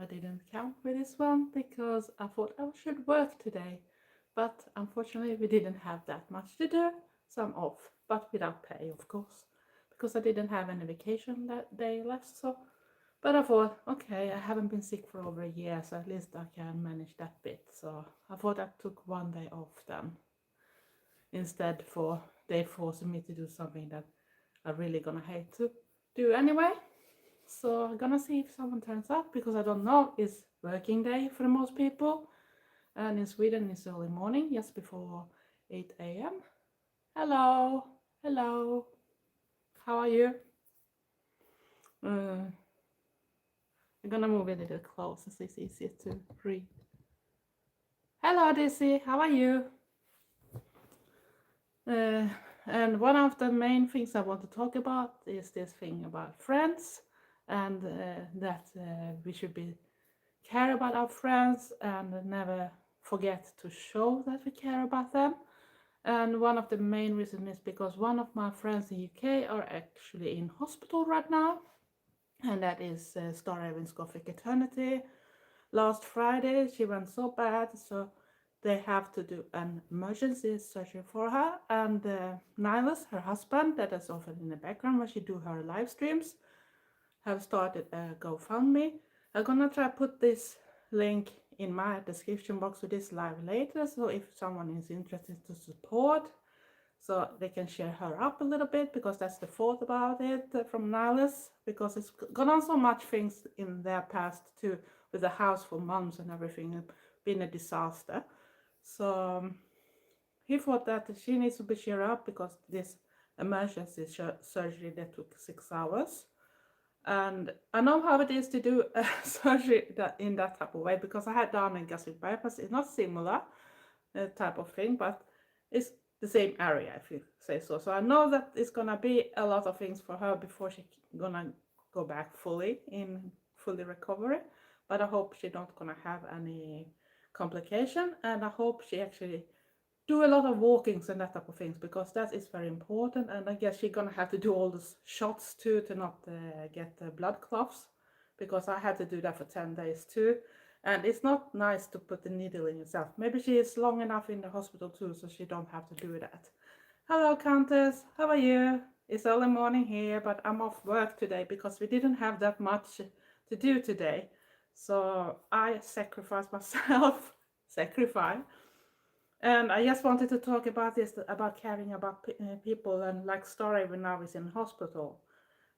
I didn't count with this one because I thought I should work today. But unfortunately, we didn't have that much to do, so I'm off, but without pay, of course, because I didn't have any vacation that day left. So, but I thought, okay, I haven't been sick for over a year, so at least I can manage that bit. So I thought I took one day off then, instead for they forcing me to do something that I'm really gonna hate to do anyway. So I'm gonna see if someone turns up because I don't know. It's working day for most people, and in Sweden it's early morning, just before 8 a.m. Hello, hello. How are you? I'm gonna move a little closer so it's easier to read. Hello, Dizzy. How are you? Uh, and one of the main things I want to talk about is this thing about friends, and that we should be care about our friends and never forget to show that we care about them. And one of the main reasons is because one of my friends in UK are actually in hospital right now, and that is Star Evans Gothic Eternity. Last Friday she went so bad, so they have to do an emergency surgery for her. And Nihilus, her husband, that is often in the background when she do her live streams, have started a GoFundMe. I'm gonna try to put this link in my description box to this live later, so if someone is interested to support, so they can share her up a little bit, because that's the thought about it from Nihilus, because it's gone on so much things in their past too, with the house for months and everything, been a disaster. So he thought that she needs to be cheered up because this emergency surgery that took 6 hours. And I know how it is to do a surgery in that type of way, because I had done a gastric bypass. It's not similar type of thing, but it's the same area, if you say so. So I know that it's gonna be a lot of things for her before she's gonna go back fully recovery. But I hope she's not gonna have any complication, and I hope she actually do a lot of walkings and that type of things, because that is very important. And I guess she's gonna have to do all those shots too to not get blood clots, because I had to do that for 10 days too. And it's not nice to put the needle in yourself. Maybe she is long enough in the hospital too, so she don't have to do that. Hello, Countess. How are you? It's early morning here, but I'm off work today because we didn't have that much to do today. So I sacrificed myself. Sacrifice. And I just wanted to talk about this, about caring about people, and like Story when now is in hospital.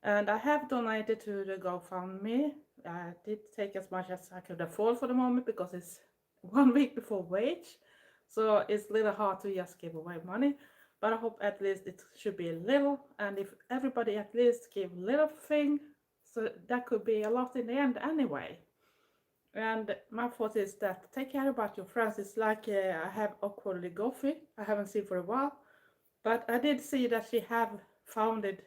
And I have donated to the GoFundMe. I did take as much as I could afford for the moment, because it's 1 week before wage. So it's a little hard to just give away money. But I hope at least it should be a little. And if everybody at least give a little thing, so that could be a lot in the end anyway. And my thought is that take care about your friends. It's like I have awkwardly Goffy. I haven't seen for a while. But I did see that she have founded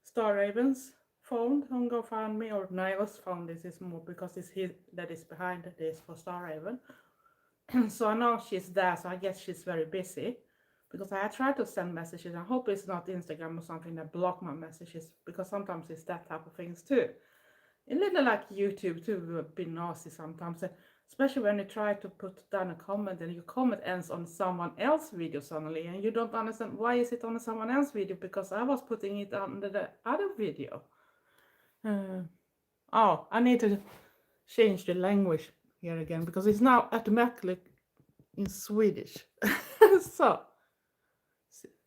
Star Ravens phone on GoFundMe, or Niles found this is more because it's he that is behind this for Star Raven. So I know she's there, so I guess she's very busy, because I tried to send messages. I hope it's not Instagram or something that block my messages, because sometimes it's that type of things too. A little like YouTube too, be nasty sometimes, especially when you try to put down a comment and your comment ends on someone else's video suddenly, and you don't understand why is it on someone else's video, because I was putting it under the other video. Oh, I need to change the language here again, because it's now automatically in Swedish. So,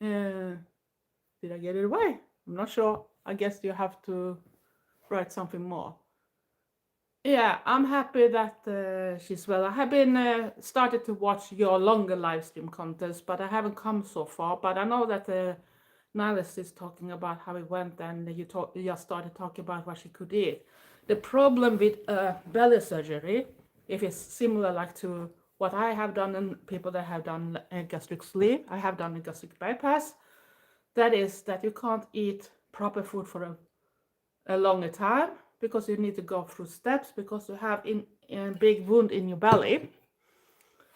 did I get it away? I'm not sure. I guess you have to write something more. Yeah, I'm happy that she's well. I have been started to watch your longer live stream contest, but I haven't come so far. But I know that Nihilus is talking about how it went, and you just started talking about what she could eat. The problem with belly surgery, if it's similar like to what I have done and people that have done a gastric sleeve, I have done a gastric bypass, that is that you can't eat proper food for a longer time, because you need to go through steps, because you have a big wound in your belly.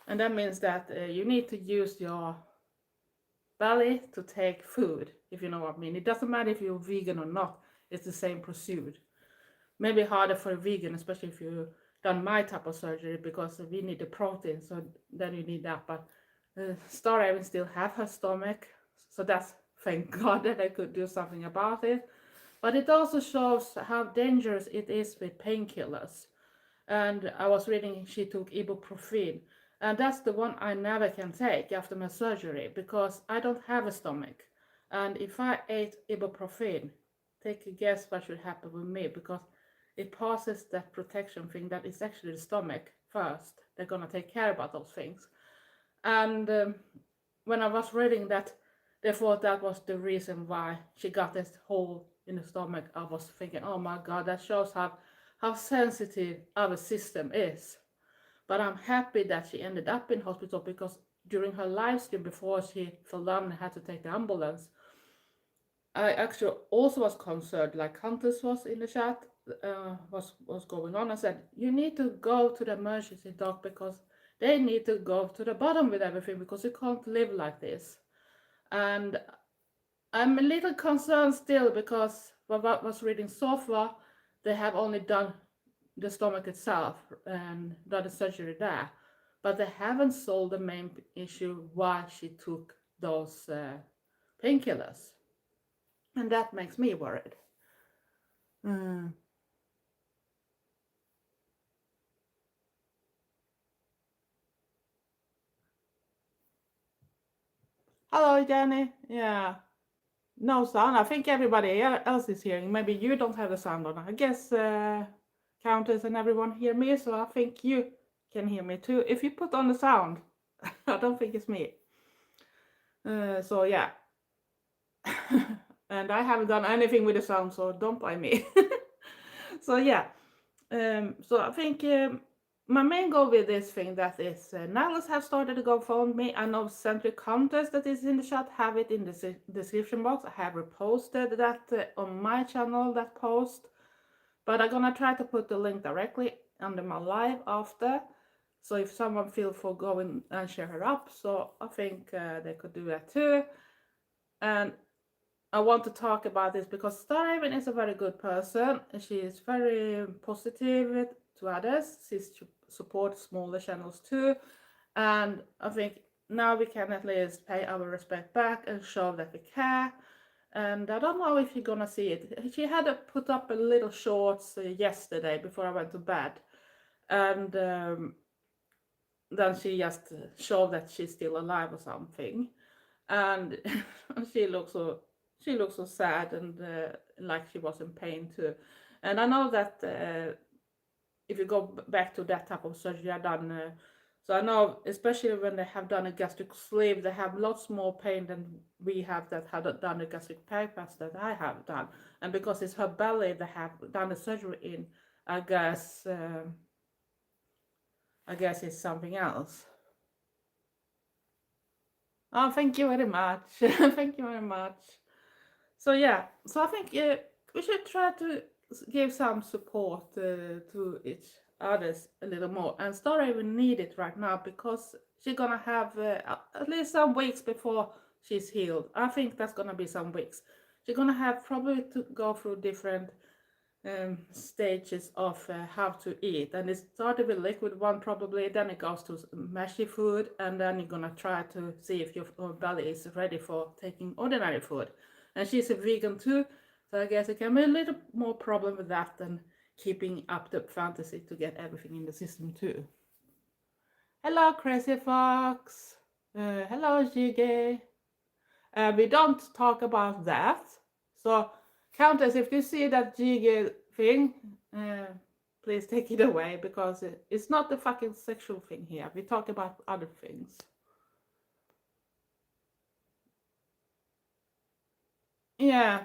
And that means that you need to use your belly to take food, if you know what I mean. It doesn't matter if you're vegan or not, it's the same procedure. Maybe harder for a vegan, especially if you done my type of surgery because we need the protein, so then you need that. But Starhaven still have her stomach, so that's thank God that I could do something about it. But it also shows how dangerous it is with painkillers. And I was reading she took ibuprofen, and that's the one I never can take after my surgery because I don't have a stomach. And if I ate ibuprofen, take a guess what should happen with me because it passes that protection thing that is actually the stomach first. They're gonna take care about those things. And when I was reading that, they thought that was the reason why she got this hole in the stomach. I was thinking, oh my God, that shows how sensitive our system is. But I'm happy that she ended up in hospital because during her live stream before she fell down and had to take the ambulance, I actually also was concerned, like Hunters was in the chat, was going on. I said, you need to go to the emergency doc because they need to go to the bottom with everything because you can't live like this. And I'm a little concerned still because what I was reading so far, they have only done the stomach itself and done the surgery there. But they haven't solved the main issue why she took those painkillers. And that makes me worried. Mm. Hello, Jenny. Yeah. No sound. I think everybody else is hearing. Maybe you don't have the sound on. I guess Countess and everyone hear me, so I think you can hear me too. If you put on the sound, I don't think it's me. So yeah. And I haven't done anything with the sound, so don't blame me. So yeah. So I think my main goal with this thing that is Nihilus have started to GoFundMe. I know Century Contest that is in the chat have it in the description box. I have reposted that on my channel, that post. But I'm gonna try to put the link directly under my live after. So if someone feels for going and share her up, so I think they could do that too. And I want to talk about this because Starhaven is a very good person. She is very positive to others. She supports smaller channels too. And I think now we can at least pay our respect back and show that we care. And I don't know if you're gonna see it. She had to put up a little shorts yesterday before I went to bed. And then she just showed that she's still alive or something. And she looks so sad and like she was in pain too. And I know that if you go back to that type of surgery I've done, so I know especially when they have done a gastric sleeve, they have lots more pain than we have that had done a gastric bypass that I have done. And because it's her belly they have done the surgery in, I guess it's something else. Oh, thank you very much. Thank you very much. So yeah, so I think we should try to give some support to each others a little more. And Starhaven need it right now because she's gonna have at least some weeks before she's healed. I think that's gonna be some weeks. She's gonna have probably to go through different stages of how to eat, and it started with liquid one probably, then it goes to mashy food, and then you're gonna try to see if your belly is ready for taking ordinary food. And she's a vegan too, so I guess it can be a little more problem with that than keeping up the fantasy to get everything in the system too. Hello Crazy Fox. Hello Jiggy. We don't talk about that, so Countess, if you see that Jiggy thing, please take it away because it's not the fucking sexual thing here. We talk about other things. Yeah,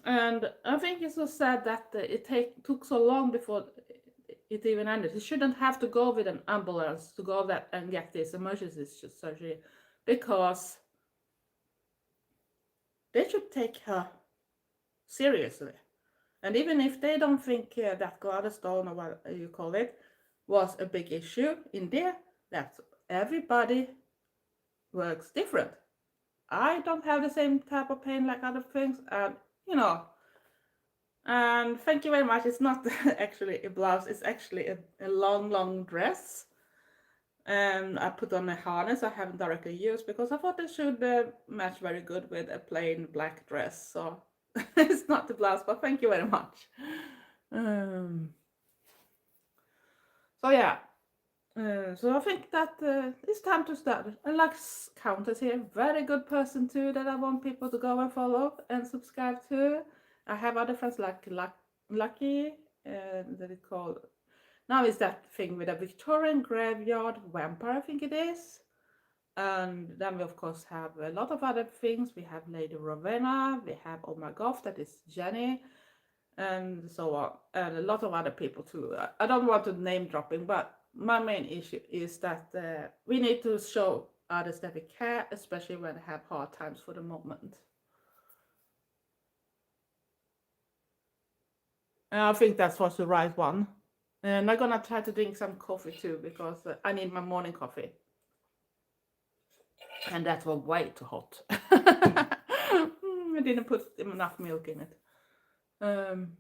and I think it's so sad that it took so long before it even ended. He shouldn't have to go with an ambulance to go that and get this emergency surgery because they should take her seriously. And even if they don't think that gallstone or what you call it was a big issue in there, that everybody works different. I don't have the same type of pain like other things, and you know, And thank you very much. It's not actually a blouse, it's actually a long, long dress. And I put on a harness I haven't directly used because I thought it should match very good with a plain black dress. So it's not the blouse, but thank you very much. Um, so yeah, so I think that it's time to start. And like Countess here, very good person too that I want people to go and follow and subscribe to. I have other friends like Lucky, that it called. Now is that thing with a Victorian graveyard vampire, I think it is. And then we of course have a lot of other things. We have Lady Rowena, we have Oh My Goth, that is Jenny, and so on, and a lot of other people too. I don't want to name dropping, but my main issue is that we need to show others that we care, especially when they have hard times for the moment. And I think that's what's the right one. And I'm gonna try to drink some coffee too because I need my morning coffee. And that was way too hot. I didn't put enough milk in it. Um,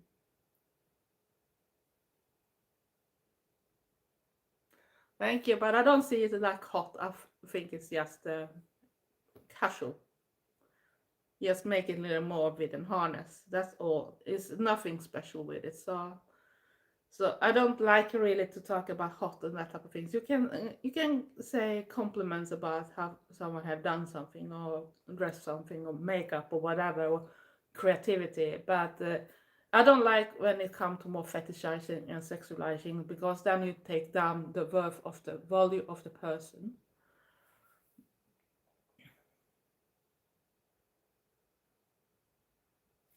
Thank you, but I don't see it that hot. I think it's just casual. Just make it a little more with a harness. That's all. It's nothing special with it. So I don't like really to talk about hot and that type of things. You can say compliments about how someone have done something or dressed something or makeup or whatever or creativity, but I don't like when it comes to more fetishizing and sexualizing because then you take down the worth of the value of the person.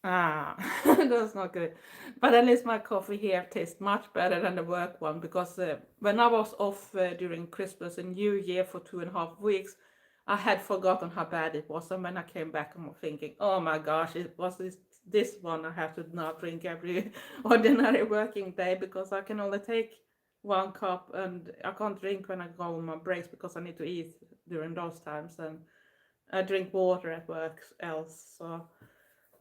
Ah, that's not good. But at least my coffee here tastes much better than the work one because when I was off during Christmas and New Year for 2.5 weeks, I had forgotten how bad it was. And when I came back, I'm thinking, oh my gosh, it was this one I have to now drink every ordinary working day because I can only take 1 cup and I can't drink when I go on my breaks because I need to eat during those times and I drink water at work else. So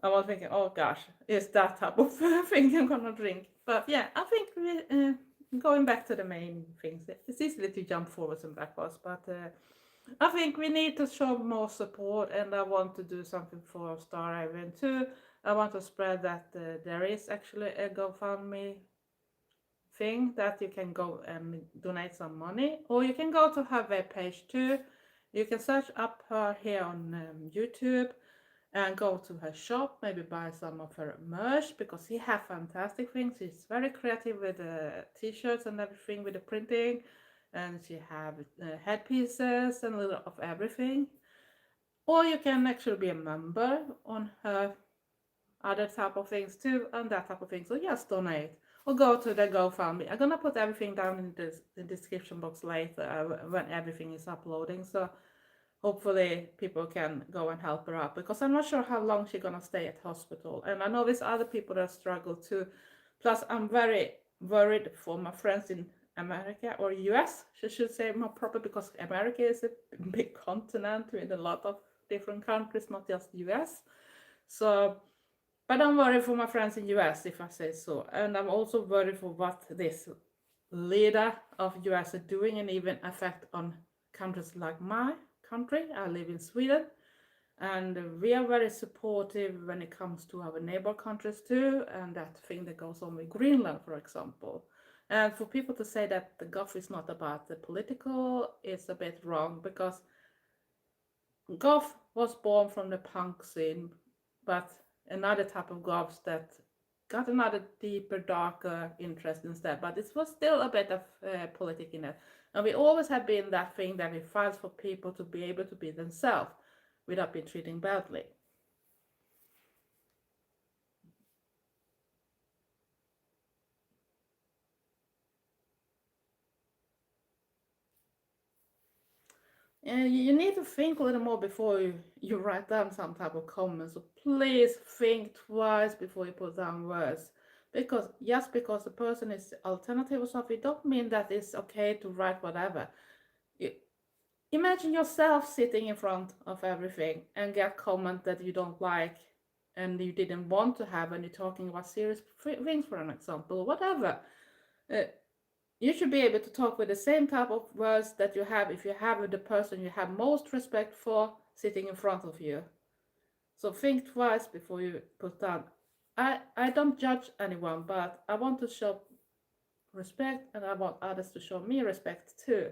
I was thinking, oh gosh, is that type of thing I'm gonna drink? But yeah, I think going back to the main things, it's easy to jump forwards and backwards, but I think we need to show more support, and I want to do something for Star Island too. I want to spread that there is actually a GoFundMe thing that you can go and donate some money, or you can go to her webpage too. You can search up her here on YouTube and go to her shop, maybe buy some of her merch because she has fantastic things. She's very creative with the t-shirts and everything with the printing, and she have headpieces and a little of everything. Or you can actually be a member on her other type of things too, and that type of thing. So just donate or go to the GoFundMe. I'm gonna put everything down in the description box later when everything is uploading. So hopefully people can go and help her out because I'm not sure how long she's gonna stay at hospital. And I know there's other people that struggle too. Plus, I'm very worried for my friends in America or US. She should say more proper because America is a big continent with a lot of different countries, not just US. So, but I'm worried for my friends in US if I say so, and I'm also worried for what this leader of US are doing and even effect on countries like my country. I live in Sweden and we are very supportive when it comes to our neighbor countries too, and that thing that goes on with Greenland, for example. And for people to say that the Gulf is not about the political is a bit wrong because Gulf was born from the punk scene, but another type of Gulfs that got another deeper, darker interest instead. But it was still a bit of politics in it. And we always have been that thing that we fight for people to be able to be themselves without being treated badly. And you need to think a little more before you write down some type of comment. So please think twice before you put down words. Because just because the person is alternative or something, don't mean that it's okay to write whatever. You, imagine yourself sitting in front of everything and get comment that you don't like. and you didn't want to have, and you're talking about serious things, for an example, whatever, uh, you should be able to talk with the same type of words that you have if you have with the person you have most respect for sitting in front of you. So think twice before you put down. I don't judge anyone, but I want to show respect, and I want others to show me respect too,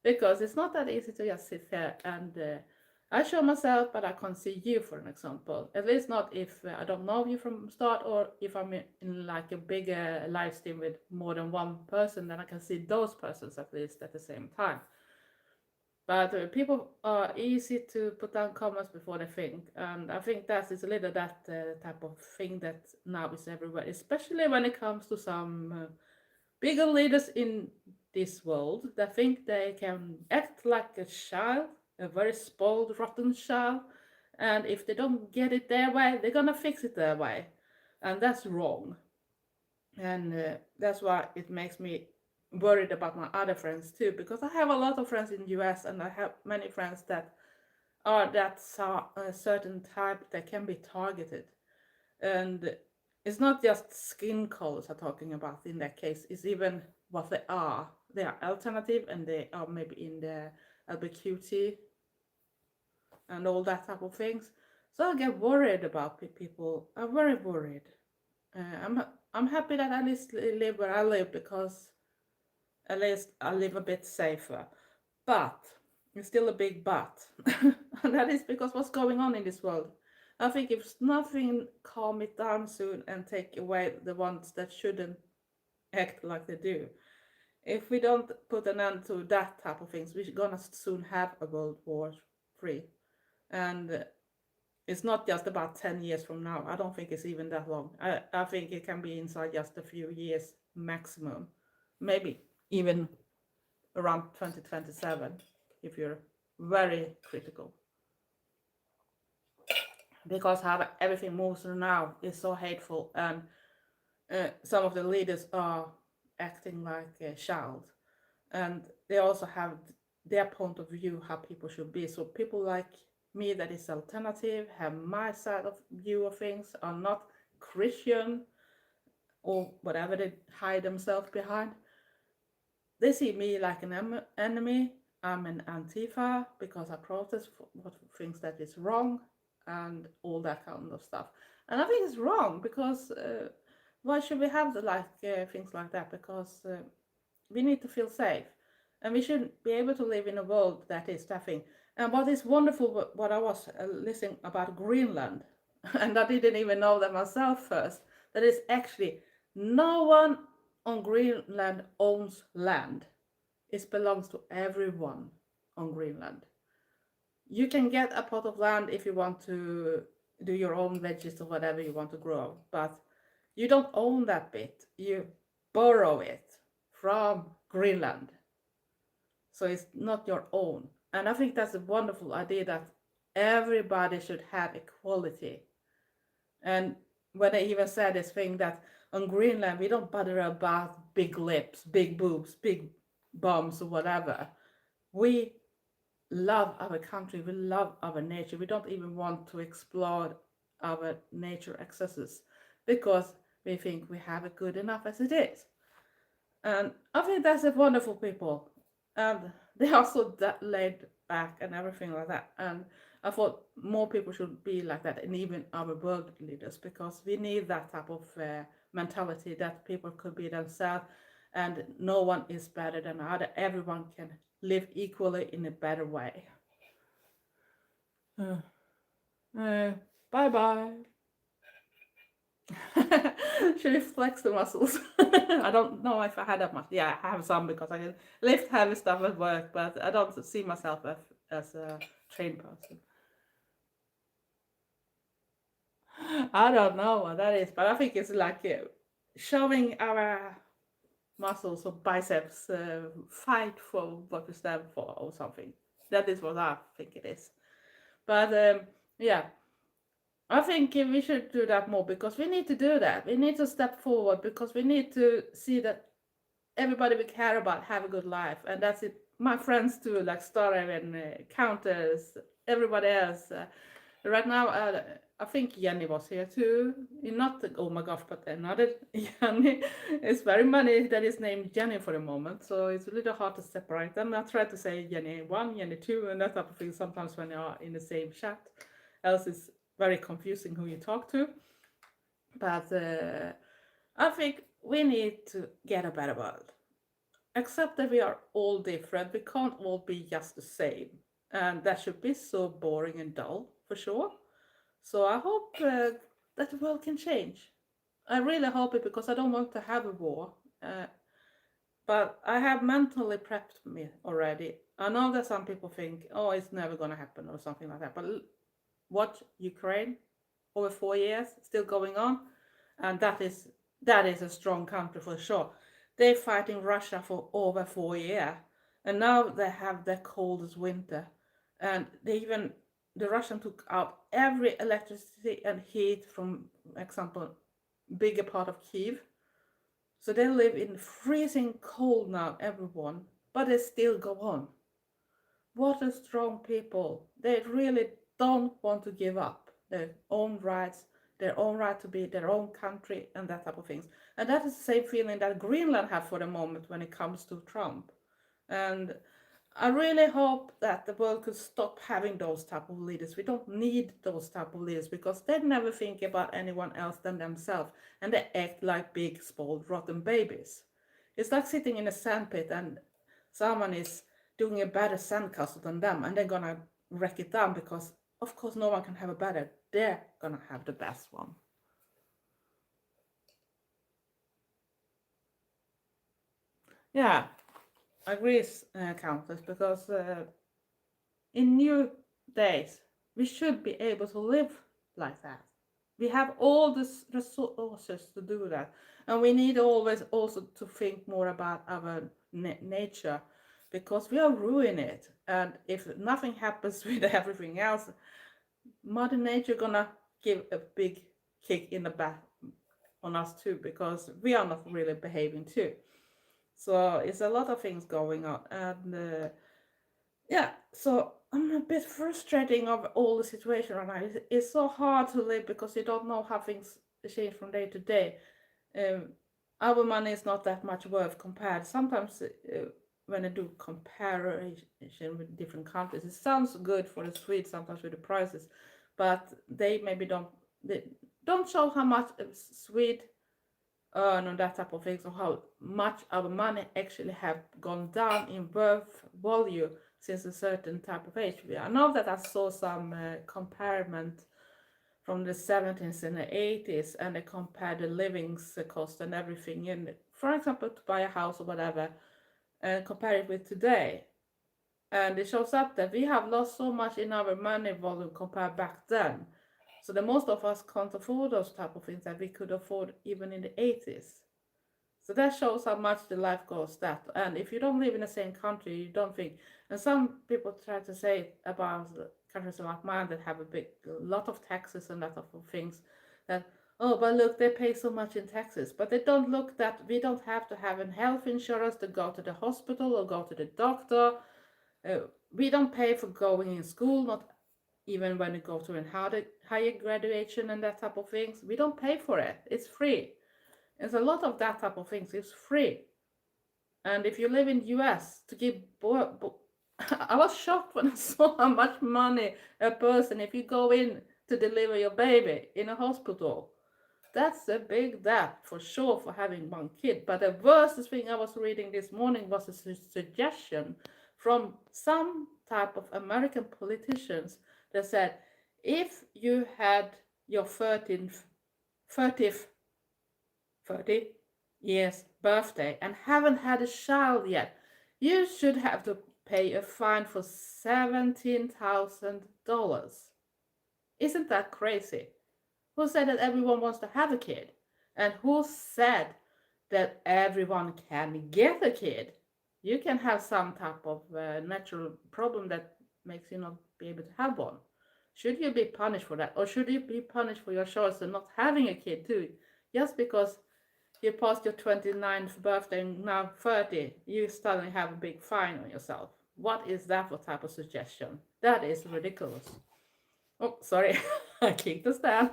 because it's not that easy to just sit here and I show myself, but I can't see you, for an example. At least not if I don't know you from start, or if I'm in like a bigger live stream with more than one person, then I can see those persons at least at the same time. But people are easy to put down comments before they think, and I think that is a little that type of thing that now is everywhere, especially when it comes to some bigger leaders in this world that think they can act like a child, a very spoiled, rotten child, and if they don't get it their way, they're gonna fix it their way, and that's wrong. And that's why it makes me worried about my other friends too, because I have a lot of friends in the US, and I have many friends that are that a certain type that can be targeted. And it's not just skin colors I'm talking about in that case, it's even what they are. They are alternative, and they are maybe in the LBQT and all that type of things. So I get worried about people. I'm very worried. I'm happy that I at least live where I live, because at least I live a bit safer. But it's still a big but, and that is because what's going on in this world. I think if nothing calm it down soon and take away the ones that shouldn't act like they do, if we don't put an end to that type of things, we're gonna soon have a World War III. And it's not just about 10 years from now. I don't think it's even that long. I think it can be inside just a few years maximum. Maybe even around 2027 if you're very critical. Because how everything moves now is so hateful, and some of the leaders are acting like a child, and they also have their point of view how people should be. So people like me that is alternative, have my side of view of things, are not Christian or whatever they hide themselves behind. They see me like an enemy. I'm an Antifa because I protest for what things that is wrong and all that kind of stuff. And I think it's wrong, because why should we have things like that? Because we need to feel safe, and we should be able to live in a world that is staffing. And what is wonderful, what I was listening about Greenland, and I didn't even know that myself first, that is actually no one on Greenland owns land. It belongs to everyone on Greenland. You can get a plot of land if you want to do your own veggies or whatever you want to grow, but you don't own that bit. You borrow it from Greenland. So it's not your own. And I think that's a wonderful idea, that everybody should have equality. And when I even said this thing that on Greenland we don't bother about big lips, big boobs, big bums or whatever. We love our country, we love our nature. We don't even want to explore our nature excesses, because we think we have it good enough as it is. And I think that's a wonderful people. And they are so that laid back and everything like that. And I thought more people should be like that, and even our world leaders, because we need that type of mentality, that people could be themselves, and no one is better than the other. Everyone can live equally in a better way. Bye bye. Should we flex the muscles? I don't know if I had that much. Yeah, I have some, because I can lift heavy stuff at work, but I don't see myself as a trained person. I don't know what that is, but I think it's like showing our muscles or biceps fight for what we stand for or something. That is what I think it is. But yeah, I think we should do that more, because we need to do that. We need to step forward, because we need to see that everybody we care about have a good life, and that's it. My friends too, like Starry and Countess, everybody else. Right now, I think Jenny was here too. Not the, oh my gosh, but another Jenny. It's very many that is named Jenny for the moment, so it's a little hard to separate them. I try to say Jenny 1, Jenny 2, and that type of thing sometimes when you are in the same chat. Else it's very confusing who you talk to. But I think we need to get a better world. Except that we are all different. We can't all be just the same. And that should be so boring and dull, for sure. So I hope that the world can change. I really hope it because I don't want to have a war. But I have mentally prepped me already. I know that some people think, oh, it's never going to happen or something like that. But watch Ukraine over 4 years, still going on. And that is a strong country for sure. They're fighting Russia for over 4 years. And now they have the coldest winter. And the Russian took out every electricity and heat from, example, bigger part of Kiev. So they live in freezing cold now, everyone, but they still go on. What a strong people. They really don't want to give up their own right to be their own country and that type of things. And that is the same feeling that Greenland have for the moment when it comes to Trump. And I really hope that the world could stop having those type of leaders. We don't need those type of leaders because they never think about anyone else than themselves and they act like big, spoiled, rotten babies. It's like sitting in a sandpit and someone is doing a better sandcastle than them and they're gonna wreck it down because of course no one can have a better. They're gonna have the best one. Yeah, I agree, Countess, because in new days, we should be able to live like that. We have all the resources to do that. And we need always also to think more about our nature because we are ruining it. And if nothing happens with everything else, Mother Nature gonna give a big kick in the back on us too because we are not really behaving too. So it's a lot of things going on. And yeah, so I'm a bit frustrating of all the situation right now. It's so hard to live because you don't know how things change from day to day. Um, our money is not that much worth compared. Sometimes when I do comparison with different countries, it sounds good for the Swedes sometimes with the prices, but they don't show how much Swede earn on that type of things or how much our money actually have gone down in worth value since a certain type of age. I know that I saw some comparison from the 70s and the 80s and they compared the living cost and everything in, for example, to buy a house or whatever, and compare it with today. And it shows up that we have lost so much in our money volume compared back then. So the most of us can't afford those type of things that we could afford even in the 80s. So that shows how much the life goes that. And if you don't live in the same country, you don't think. And some people try to say about countries like mine that have a lot of taxes and that type of things that, oh, but look, they pay so much in taxes. But they don't look that we don't have to have an health insurance to go to the hospital or go to the doctor. We don't pay for going in school, not even when you go to a higher graduation and that type of things. We don't pay for it. It's free. There's a lot of that type of things. It's free. And if you live in US, to give I was shocked when I saw how much money a person, if you go in to deliver your baby in a hospital, that's a big debt for sure for having one kid. But the worst thing I was reading this morning was a suggestion from some type of American politicians that said if you had your 30th 30 years birthday and haven't had a child yet, you should have to pay a fine for $17,000. Isn't that crazy? Who said that everyone wants to have a kid? And who said that everyone can get a kid? You can have some type of natural problem that makes you not be able to have one. Should you be punished for that? Or should you be punished for your choice of not having a kid too? Just because you passed your 29th birthday and now 30, you suddenly have a big fine on yourself. What is that for type of suggestion? That is ridiculous. Oh, sorry, I kicked the stand.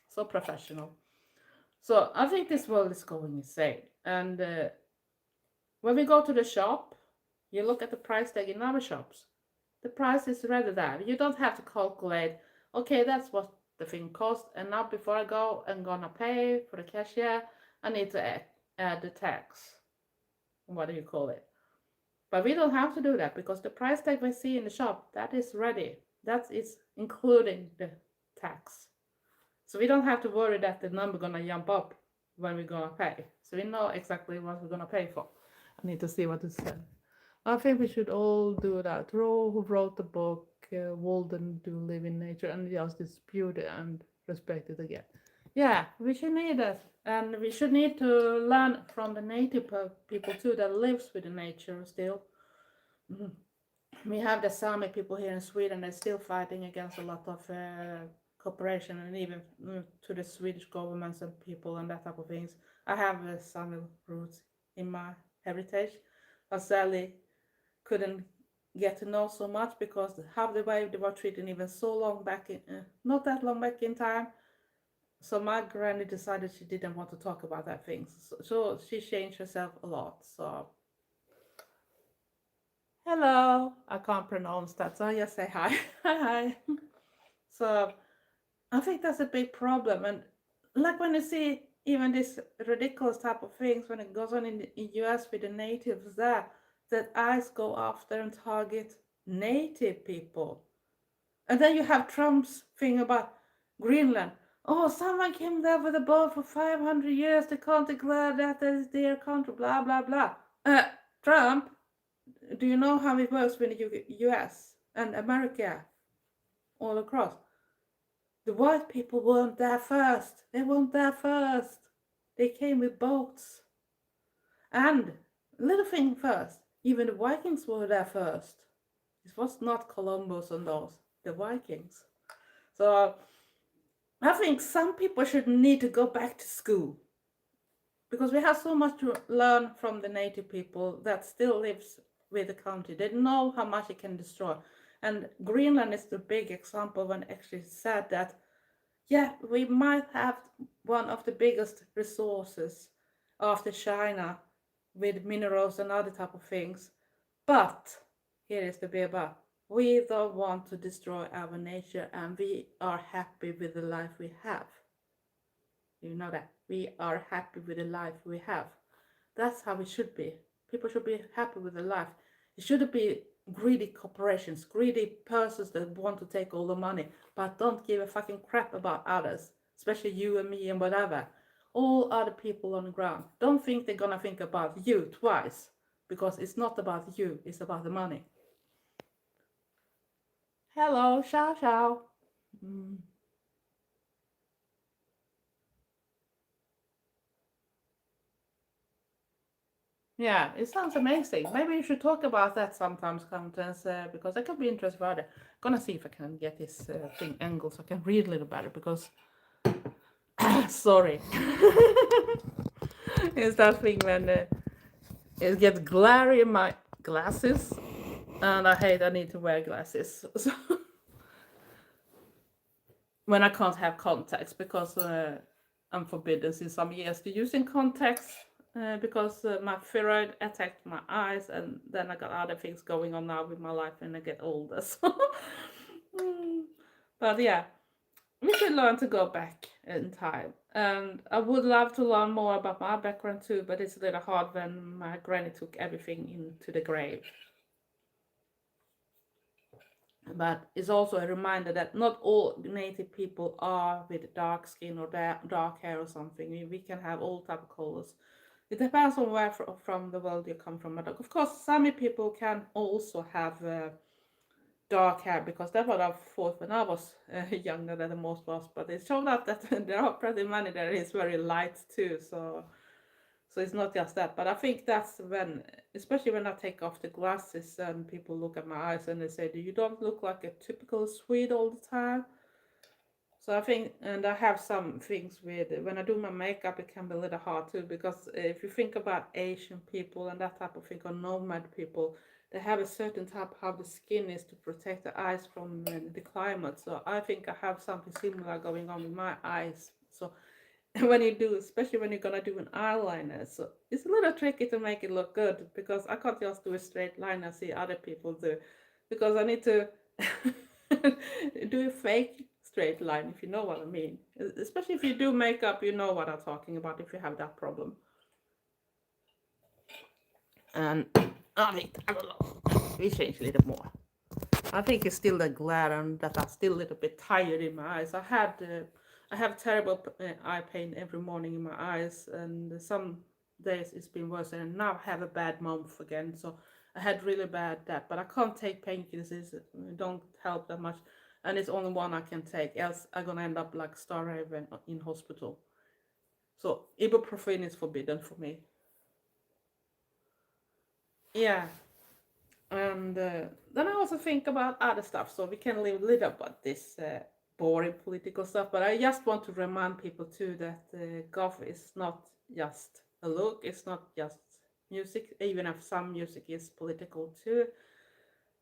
So professional. So I think this world is going insane. And when we go to the shop, you look at the price tag in other shops. The price is already there. You don't have to calculate, okay, that's what the thing cost, and now before I go and gonna pay for the cashier, I need to add the tax. What do you call it? But we don't have to do that because the price tag we see in the shop, that is ready. That is including the tax. So we don't have to worry that the number gonna jump up when we're gonna pay. So we know exactly what we're gonna pay for. I need to see what it said. I think we should all do that. Ro, who wrote the book, Walden Do Live in Nature, and just dispute it and respect it again. Yeah, we should need that. And we should need to learn from the native people too that lives with the nature still. Mhm. We have the Sami people here in Sweden. They're still fighting against a lot of cooperation and even to the Swedish governments and people and that type of things. I have Sami roots in my heritage, but sadly couldn't get to know so much because half the way they were treated even so long back in, not that long back in time. So my granny decided she didn't want to talk about that things. So she changed herself a lot. So hello, I can't pronounce that, so I just say hi. Hi. So I think that's a big problem, and like when you see even this ridiculous type of things when it goes on in the US with the natives there, that eyes go after and target native people. And then you have Trump's thing about Greenland. Oh, someone came there with a boat for 500 years. They can't declare that as their country, blah, blah, blah. Trump, do you know how it works with the US and America all across? The white people weren't there first. They weren't there first. They came with boats. And little thing first, even the Vikings were there first. It was not Columbus and those, the Vikings. So I think some people should need to go back to school because we have so much to learn from the native people that still lives with the country. They know how much it can destroy. And Greenland is the big example when actually said that, yeah, we might have one of the biggest resources after China with minerals and other type of things. But here is the big but. We don't want to destroy our nature and we are happy with the life we have. You know that. We are happy with the life we have. That's how it should be. People should be happy with their life. It shouldn't be greedy corporations, greedy persons that want to take all the money, but don't give a fucking crap about others, especially you and me and whatever. All other people on the ground. Don't think they're gonna think about you twice, because it's not about you, it's about the money. Hello, ciao, ciao. Yeah, it sounds amazing. Maybe you should talk about that sometimes, Countess, because I could be interested about it. Gonna see if I can get this thing angled so I can read a little better because sorry. It's that thing when it gets glary in my glasses and I need to wear glasses. So when I can't have contacts because I'm forbidden since some years to using contacts because my thyroid attacked my eyes and then I got other things going on now with my life and I get older. So. But yeah, we should learn to go back in time. And I would love to learn more about my background too, but it's a little hard when my granny took everything into the grave. But it's also a reminder that not all native people are with dark skin or dark hair or something. We can have all type of colors. It depends on where from the world you come from. But of course, Sami people can also have dark hair because that's what I thought when I was younger than the most was. But it showed up that there are pretty many that is very light too. So it's not just that, but I think that's when, especially when I take off the glasses and people look at my eyes and they say, "You don't look like a typical Swede all the time." So I think, and I have some things with when I do my makeup, it can be a little hard too because if you think about Asian people and that type of thing, or nomad people, they have a certain type how the skin is to protect the eyes from the climate. So I think I have something similar going on with my eyes. So when you do, especially when you're gonna do an eyeliner, so it's a little tricky to make it look good because I can't just do a straight line and see other people do, because I need to do a fake straight line, if you know what I mean. Especially if you do makeup, you know what I'm talking about if you have that problem. And I think I don't know. We change a little more. I think it's still the glare and that I'm still a little bit tired in my eyes. I have terrible eye pain every morning in my eyes, and some days it's been worse. And now I have a bad month again, so I had really bad that. But I can't take painkillers; it don't help that much, and it's only one I can take. Else I'm gonna end up like starving in hospital. So ibuprofen is forbidden for me. Yeah, and then I also think about other stuff, so we can leave a little about this boring political stuff. But I just want to remind people too that goth is not just a look, it's not just music, even if some music is political too.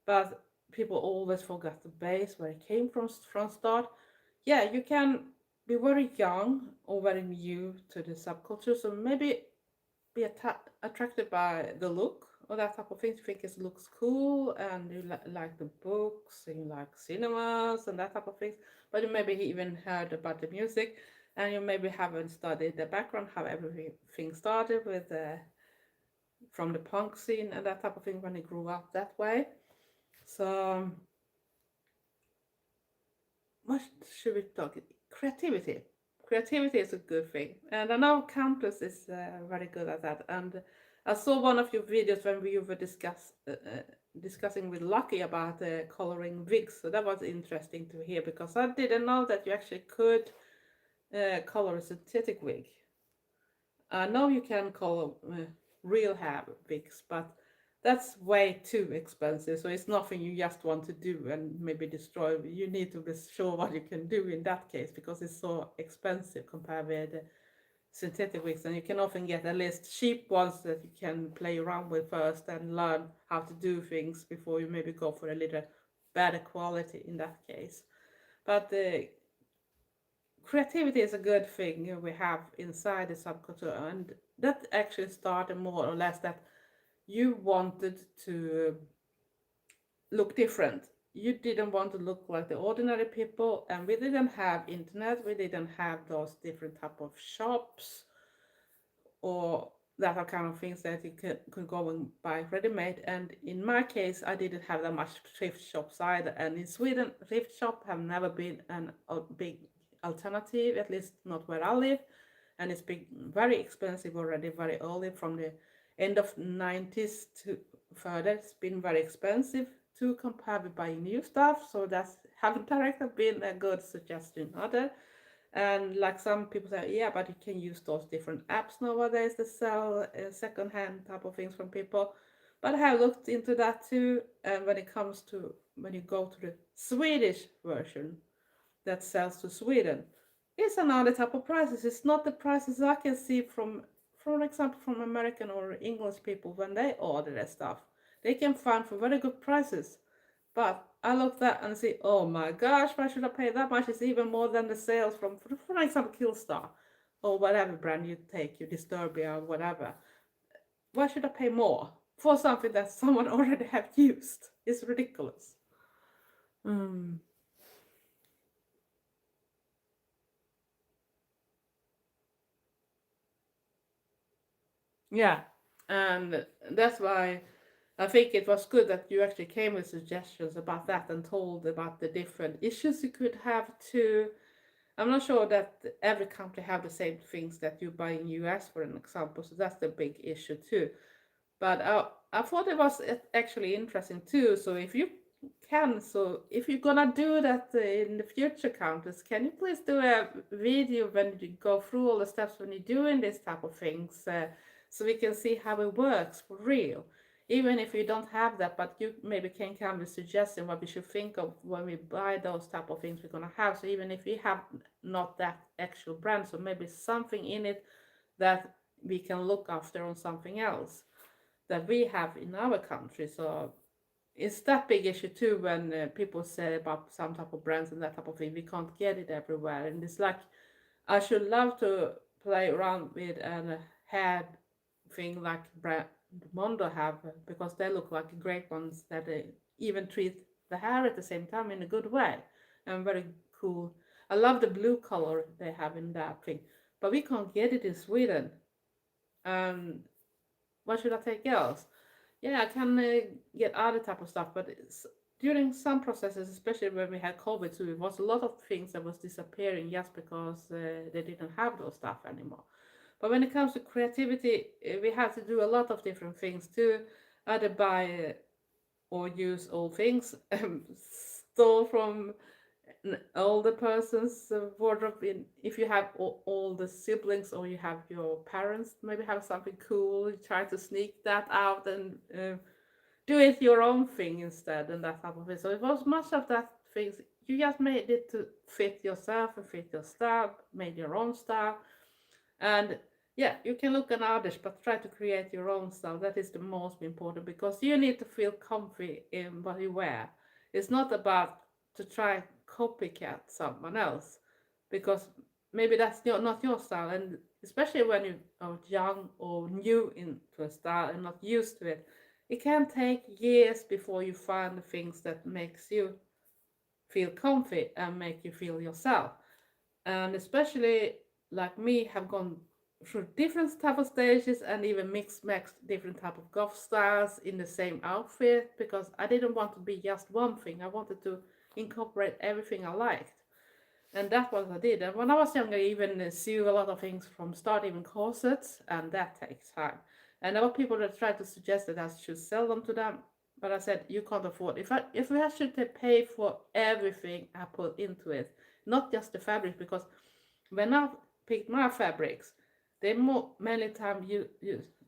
But people always forget the base where it came from start. Yeah, you can be very young or very new to the subculture, so maybe be attracted by the look or that type of thing. You think it looks cool and you like the books and you like cinemas and that type of things. But you maybe even heard about the music and you maybe haven't studied the background, how everything started with from the punk scene and that type of thing when you grew up that way. So what should we talk? Creativity. Creativity is a good thing, and I know Countess is very good at that. And I saw one of your videos when we were discussing with Lucky about coloring wigs, so that was interesting to hear because I didn't know that you actually could color a synthetic wig. I know you can color real hair wigs, but that's way too expensive. So it's nothing you just want to do and maybe destroy. You need to be sure what you can do in that case because it's so expensive compared with synthetic wigs. And you can often get at least cheap ones that you can play around with first and learn how to do things before you maybe go for a little better quality in that case. But creativity is a good thing we have inside the subculture, and that actually started more or less that you wanted to look different. You didn't want to look like the ordinary people, and we didn't have internet. We didn't have those different type of shops or that are kind of things that you could go and buy ready-made. And in my case, I didn't have that much thrift shops either. And in Sweden, thrift shop have never been a big alternative, at least not where I live. And it's been very expensive already very early from the end of 90s to further. It's been very expensive to compare with buying new stuff. So that's haven't directly been a good suggestion either. And like some people say, yeah, but you can use those different apps nowadays to sell second-hand type of things from people. But I have looked into that too. And when it comes to when you go to the Swedish version that sells to Sweden, it's another type of prices. It's not the prices I can see from, for example, from American or English people when they order their stuff. They can find for very good prices. But I looked at and see, oh my gosh, why should I pay that much? It's even more than the sales from, for example, Killstar or whatever brand you take, your Disturbia or whatever. Why should I pay more for something that someone already have used? It's ridiculous. Mm. Yeah, and that's why I think it was good that you actually came with suggestions about that and told about the different issues you could have too. I'm not sure that every country have the same things that you buy in US, for an example. So that's the big issue too. But I thought it was actually interesting too. So if you can, so if you're gonna do that in the future countries, can you please do a video when you go through all the steps when you're doing this type of things, so we can see how it works for real. even if you don't have that, but you maybe can come with suggestion what we should think of when we buy those type of things we're gonna have. So even if we have not that actual brand, so maybe something in it that we can look after on something else that we have in our country. So it's that big issue too when people say about some type of brands and that type of thing. We can't get it everywhere, and it's like I should love to play around with a hair thing like brand Mondo have because they look like great ones that even treat the hair at the same time in a good way and very cool. I love the blue color they have in that thing, but we can't get it in Sweden. And what should I take else? Yeah, I can get other type of stuff, but during some processes, especially when we had COVID, so it was a lot of things that was disappearing just because they didn't have those stuff anymore. But when it comes to creativity, we had to do a lot of different things too, either buy or use old things, stole from an older person's wardrobe. If you have all the siblings or you have your parents, maybe have something cool, you try to sneak that out and do it your own thing instead and that type of thing. So it was much of that things. You just made it to fit yourself and fit your style, made your own style. And yeah, you can look at others, but try to create your own style. That is the most important because you need to feel comfy in what you wear. It's not about to try copycat someone else because maybe that's not your style. And especially when you are young or new into a style and not used to it, it can take years before you find the things that makes you feel comfy and make you feel yourself. And especially like me have gone through different type of stages and even mixed different type of goth styles in the same outfit because I didn't want to be just one thing. I wanted to incorporate everything I liked, and that's what I did. And when I was younger, I even sew a lot of things from start, even corsets, and that takes time. And there were people that tried to suggest that I should sell them to them, but I said you can't afford. If we should pay for everything I put into it, not just the fabric, because when I picked my fabrics, they many times you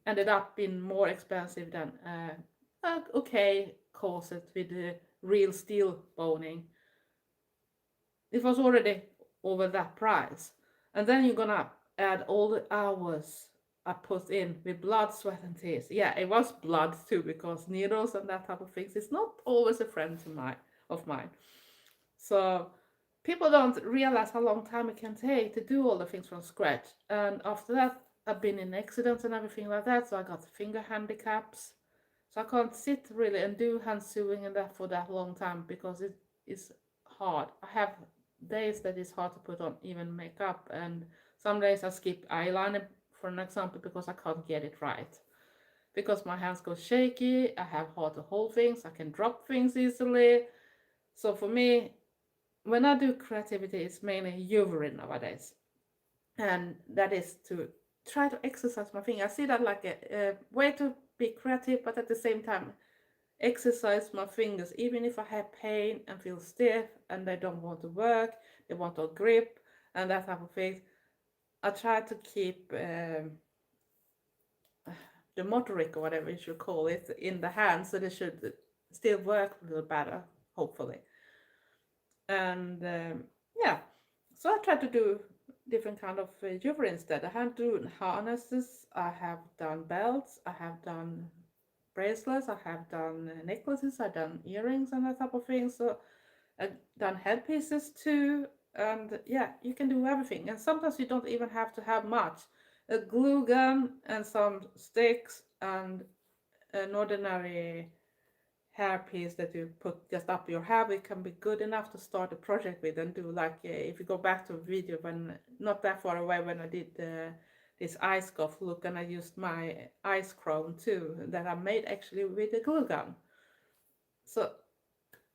ended up being more expensive than okay corset with the real steel boning. It was already over that price. And then you're gonna add all the hours I put in with blood, sweat, and tears. Yeah, it was blood too, because needles and that type of things is not always a friend of mine. So people don't realize how long time it can take to do all the things from scratch. And after that, I've been in accidents and everything like that, so I got finger handicaps. So I can't sit really and do hand sewing and that for that long time because it is hard. I have days that it's hard to put on even makeup, and some days I skip eyeliner for an example because I can't get it right. Because my hands go shaky, I have hard to hold things, I can drop things easily. So for me, when I do creativity, it's mainly hovering nowadays, and that is to try to exercise my finger. I see that like a way to be creative, but at the same time exercise my fingers, even if I have pain and feel stiff and they don't want to work, they want to grip and that type of thing. I try to keep the motoric or whatever you should call it in the hand, so they should still work a little better, hopefully. And yeah, so I try to do different kind of jewelry instead. I have done harnesses, I have done belts, I have done bracelets, I have done necklaces, I've done earrings and that type of thing. So I've done headpieces too. And yeah, you can do everything. And sometimes you don't even have to have much. A glue gun and some sticks and an ordinary hairpiece that you put just up your hair, it can be good enough to start a project with and do like if you go back to a video when not that far away when I did this ice scarf look, and I used my ice crown too that I made actually with a glue gun. So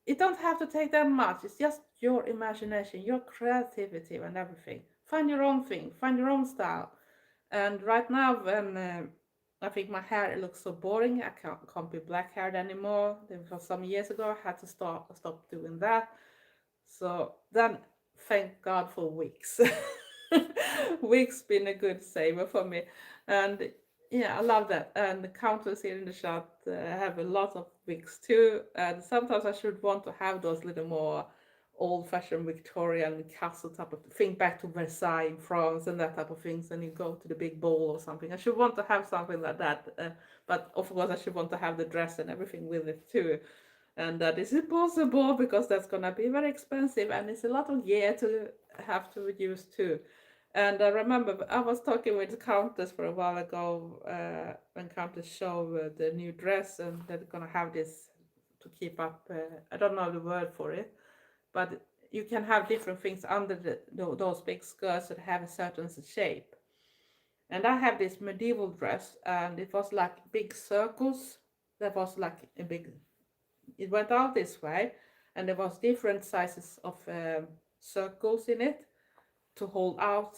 it don't have to take that much. It's just your imagination, your creativity and everything. Find your own thing, find your own style. And right now when I think my hair looks so boring, I can't be black haired anymore. For some years ago I had to stop doing that. So then thank God for wigs. Wigs been a good saver for me. And Yeah, I love that. And the counters here in the chat have a lot of wigs too. And sometimes I should want to have those little more old-fashioned Victorian castle type of thing, back to Versailles in France and that type of things. And you go to the big ball or something. I should want to have something like that. But of course, I should want to have the dress and everything with it too. And that is impossible because that's gonna be very expensive and it's a lot of gear to have to use too. And I remember I was talking with the Countess for a while ago when Countess showed the new dress, and they're gonna have this to keep up. I don't know the word for it, but you can have different things under those big skirts that have a certain shape. And I have this medieval dress, and it was like big circles. That was like a big. It went out this way, and there was different sizes of circles in it to hold out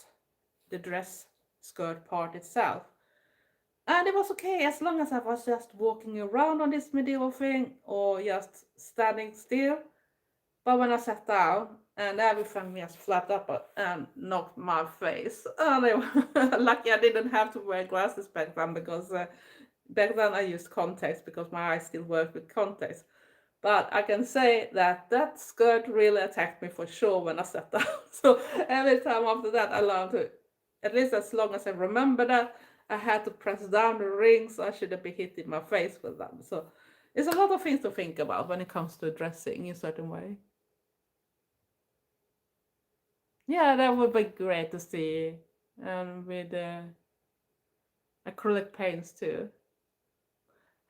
the dress skirt part itself. And it was okay as long as I was just walking around on this medieval thing or just standing still. But when I sat down and everything just flapped up and knocked my face, and lucky I didn't have to wear glasses back then because back then I used contacts because my eyes still work with contacts. But I can say that that skirt really attacked me for sure when I sat down. So every time after that, I learned to, at least as long as I remember that, I had to press down the rings. So I shouldn't be hitting my face with them. So it's a lot of things to think about when it comes to dressing in a certain way. Yeah, that would be great to see. And with acrylic paints too.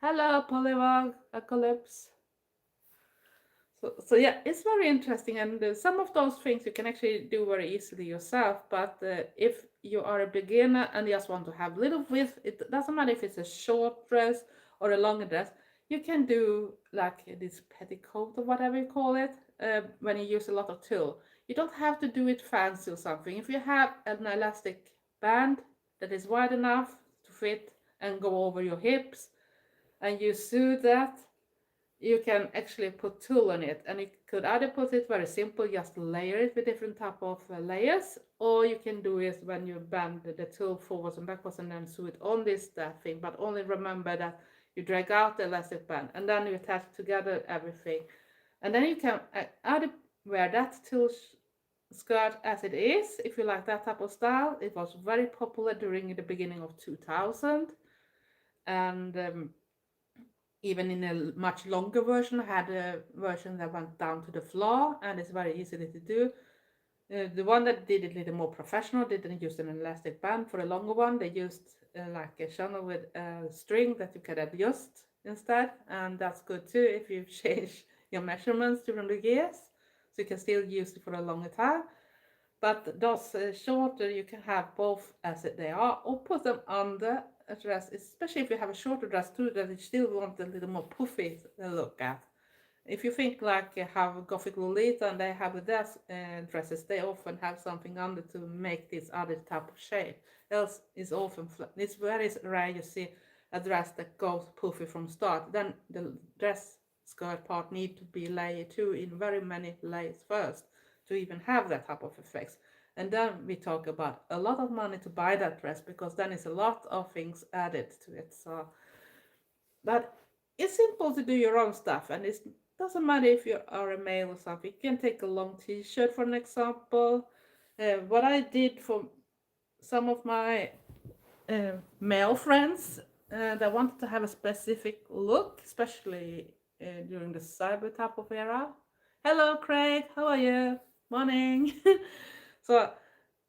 Hello, Polywog, Apocalypse. So yeah, it's very interesting, and some of those things you can actually do very easily yourself. But if you are a beginner and just want to have little width, it doesn't matter if it's a short dress or a longer dress. You can do like this petticoat or whatever you call it when you use a lot of tulle. You don't have to do it fancy or something. If you have an elastic band that is wide enough to fit and go over your hips, and you sew that, you can actually put tulle on it, and you could either put it very simple, just layer it with different type of layers, or you can do it when you bend the tulle forwards and backwards and then sew it on this that thing. But only remember that you drag out the elastic band and then you attach together everything, and then you can either wear that tulle skirt as it is if you like that type of style. It was very popular during the beginning of 2000, and even in a much longer version, I had a version that went down to the floor, and it's very easy to do. The one that did it a little more professional didn't use an elastic band. For the longer one, they used like a channel with a string that you can adjust instead, and that's good too if you change your measurements during the years, so you can still use it for a longer time. But those shorter, you can have both as they are, or put them under a dress, especially if you have a shorter dress too, that you still want a little more puffy look at. If you think like how Gothic Lolita and they have the dresses, they often have something under to make this other type of shape. Else it's often flat. It's very rare you see a dress that goes puffy from start. Then the dress skirt part need to be layered too in very many layers first to even have that type of effects. And then we talk about a lot of money to buy that dress because then it's a lot of things added to it. So, but it's simple to do your own stuff, and it doesn't matter if you are a male or something. You can take a long T-shirt for an example. What I did for some of my male friends that wanted to have a specific look, especially during the cyber type of era. Hello, Craig. How are you? Morning. So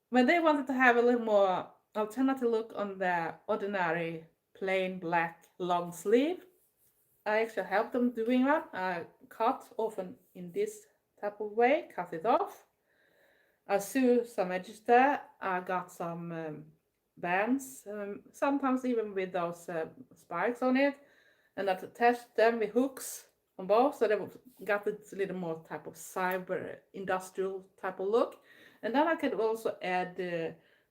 when they wanted to have a little more alternative look on their ordinary plain black long sleeve, I actually helped them doing that. I cut often in this type of way, cut it off. I sew some edges there. I got some bands, sometimes even with those spikes on it, and I attached them with hooks on both, so they got this little more type of cyber industrial type of look. And then I could also add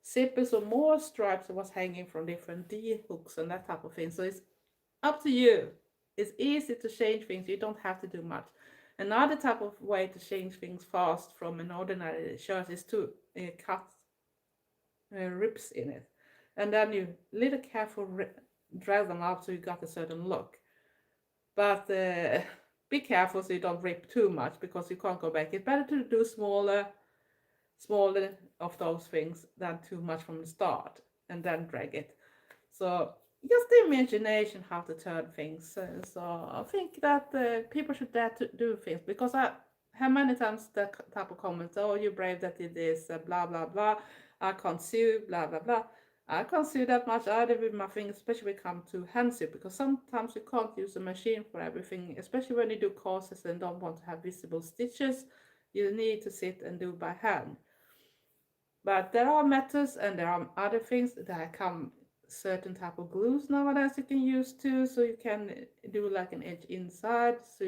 zippers or more stripes that was hanging from different D hooks and that type of thing. So it's up to you. It's easy to change things. You don't have to do much. Another type of way to change things fast from an ordinary shirt is to cut rips in it. and then you little careful drag them out so you got a certain look. But be careful so you don't rip too much because you can't go back. It's better to do smaller of those things than too much from the start and then drag it. So just the imagination how to turn things. So I think that people should dare to do things because I have many times that type of comments. Oh, you're brave that did this. Blah blah blah. I can't sue. Blah blah blah. I can't sue that much either with my fingers, especially when it comes to hand sew, because sometimes you can't use a machine for everything, especially when you do courses and don't want to have visible stitches. You need to sit and do by hand. But there are methods and there are other things that come certain type of glues nowadays you can use too, so you can do like an edge inside, so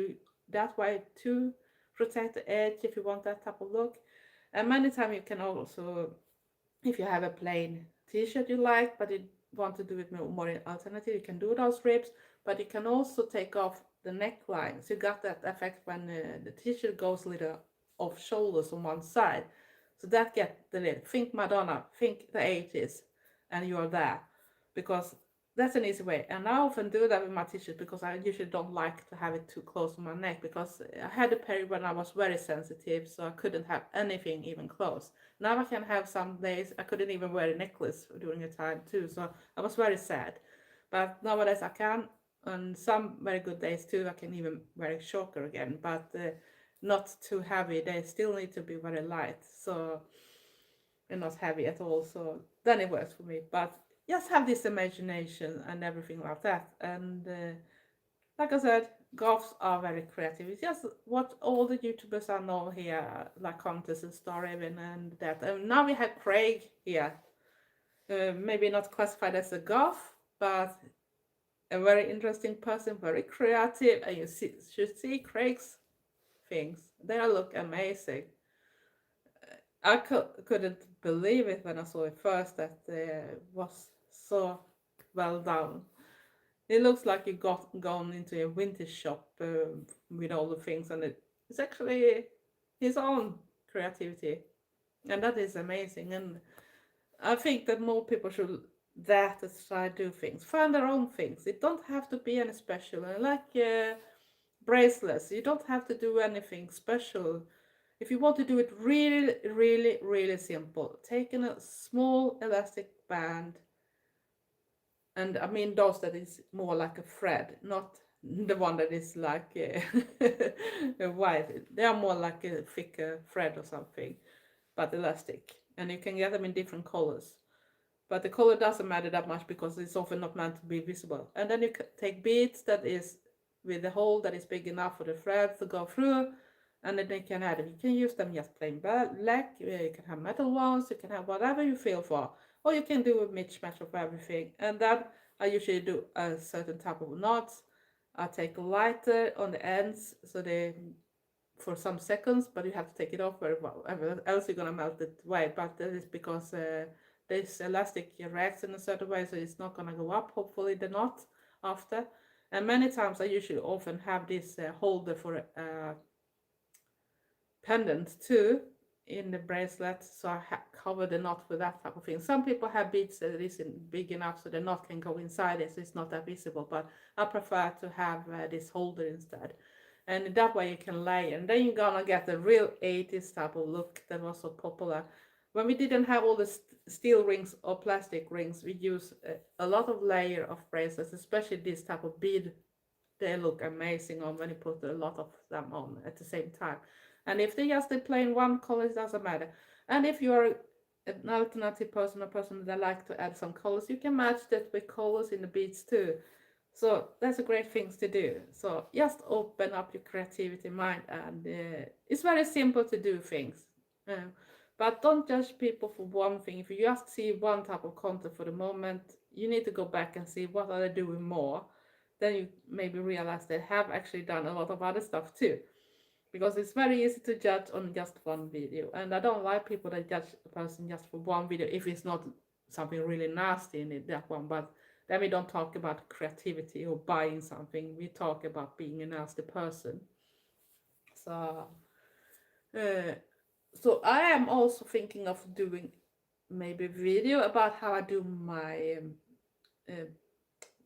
that way to protect the edge if you want that type of look. And many times you can also, if you have a plain t-shirt you like but you want to do it more in alternative, you can do those rips, but you can also take off the neckline, so you got that effect when the t-shirt goes a little off shoulders on one side. So that get the lid. Think Madonna, think the 80s, and you're there. Because that's an easy way. And I often do that with my t-shirts because I usually don't like to have it too close to my neck, because I had a period when I was very sensitive, so I couldn't have anything even close. Now I can have some days I couldn't even wear a necklace during a time too, so I was very sad. But nowadays I can, and some very good days too, I can even wear a choker again. But not too heavy. They still need to be very light, so and not heavy at all. So then it works for me. But just have this imagination and everything like that. And like I said, goths are very creative. It's just what all the YouTubers I know here, like Countess and Star Evan and that. And now we have Craig here. Maybe not classified as a goth, but a very interesting person, very creative. And you should see Craig's things. They look amazing. I couldn't believe it when I saw it first that it was so well done. It looks like you got gone into a vintage shop with all the things, and it's actually his own creativity, and that is amazing. And I think that more people should dare to try to do things, find their own things. It don't have to be any special. And like bracelets, you don't have to do anything special. If you want to do it really, really, really simple, taking a small elastic band, and I mean those that is more like a thread, not the one that is like a white. They are more like a thicker thread or something, but elastic. And you can get them in different colors. But the color doesn't matter that much because it's often not meant to be visible. And then you take beads that is with the hole that is big enough for the thread to go through, and then you can add it. You can use them just plain black, you can have metal ones, you can have whatever you feel for, or you can do a mismatch of everything. And then I usually do a certain type of knots. I take a lighter on the ends so they for some seconds, but you have to take it off very well, else you're gonna melt it away. But that is because this elastic reacts in a certain way, so it's not gonna go up, hopefully the knot after. And many times I usually often have this holder for pendant too in the bracelet, so I cover the knot with that type of thing. Some people have beads that isn't big enough so the knot can go inside it, so it's not that visible, but I prefer to have this holder instead. And that way you can layer, and then you're gonna get the real 80s type of look that was so popular. When we didn't have all the steel rings or plastic rings, we use a lot of layer of bracelets, especially this type of bead. They look amazing on when you put a lot of them on at the same time. And if they just plain one color, it doesn't matter. And if you're an alternative person, a person that like to add some colors, you can match that with colors in the beads too. So that's a great thing to do. So just open up your creativity mind, and it's very simple to do things. But don't judge people for one thing. If you just see one type of content for the moment, you need to go back and see what are they doing more. Then you maybe realize they have actually done a lot of other stuff too. Because it's very easy to judge on just one video. And I don't like people that judge a person just for one video if it's not something really nasty in it, that one. But then we don't talk about creativity or buying something. We talk about being a nasty person. So, so I am also thinking of doing maybe video about how I do my uh,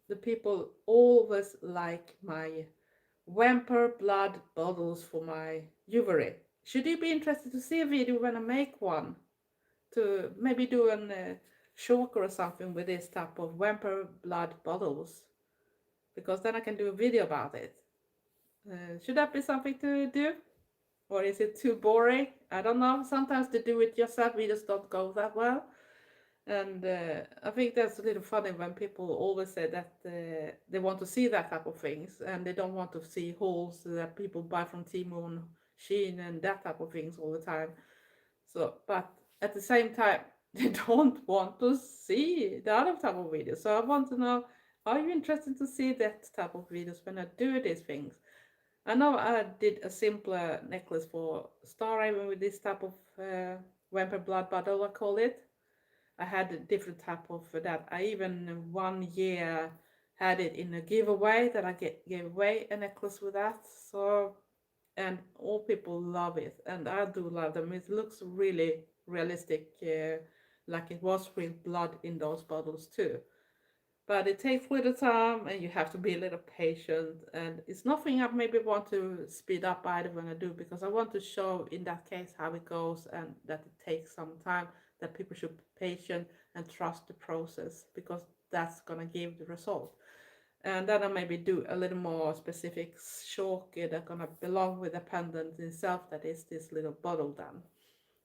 the people always like my vampire blood bottles for my jewelry. Should you be interested to see a video when I make one? To maybe do an choker or something with this type of vampire blood bottles? Because then I can do a video about it. Should that be something to do? Or is it too boring? I don't know. Sometimes the do it yourself videos don't go that well. And I think that's a little funny when people always say that they want to see that type of things and they don't want to see hauls that people buy from Temu and Shein and that type of things all the time. So, but at the same time, they don't want to see the other type of videos. So I want to know, are you interested to see that type of videos when I do these things? I know I did a simpler necklace for Star Raven with this type of vampire blood bottle, I call it. I had a different type of that. I even 1 year had it in a giveaway that I gave away a necklace with that. So, and all people love it, and I do love them. It looks really realistic, like it was real blood in those bottles too. But it takes a little time, and you have to be a little patient. And it's nothing I maybe want to speed up either when I do, because I want to show in that case how it goes and that it takes some time. That people should be patient and trust the process, because that's gonna give the result. And then I maybe do a little more specific chalk that gonna belong with the pendant itself. That is this little bottle then.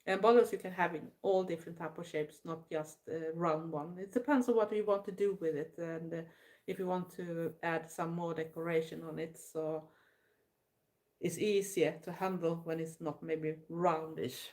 And bottles you can have in all different type of shapes, not just a round one. It depends on what you want to do with it, and if you want to add some more decoration on it, so it's easier to handle when it's not maybe roundish.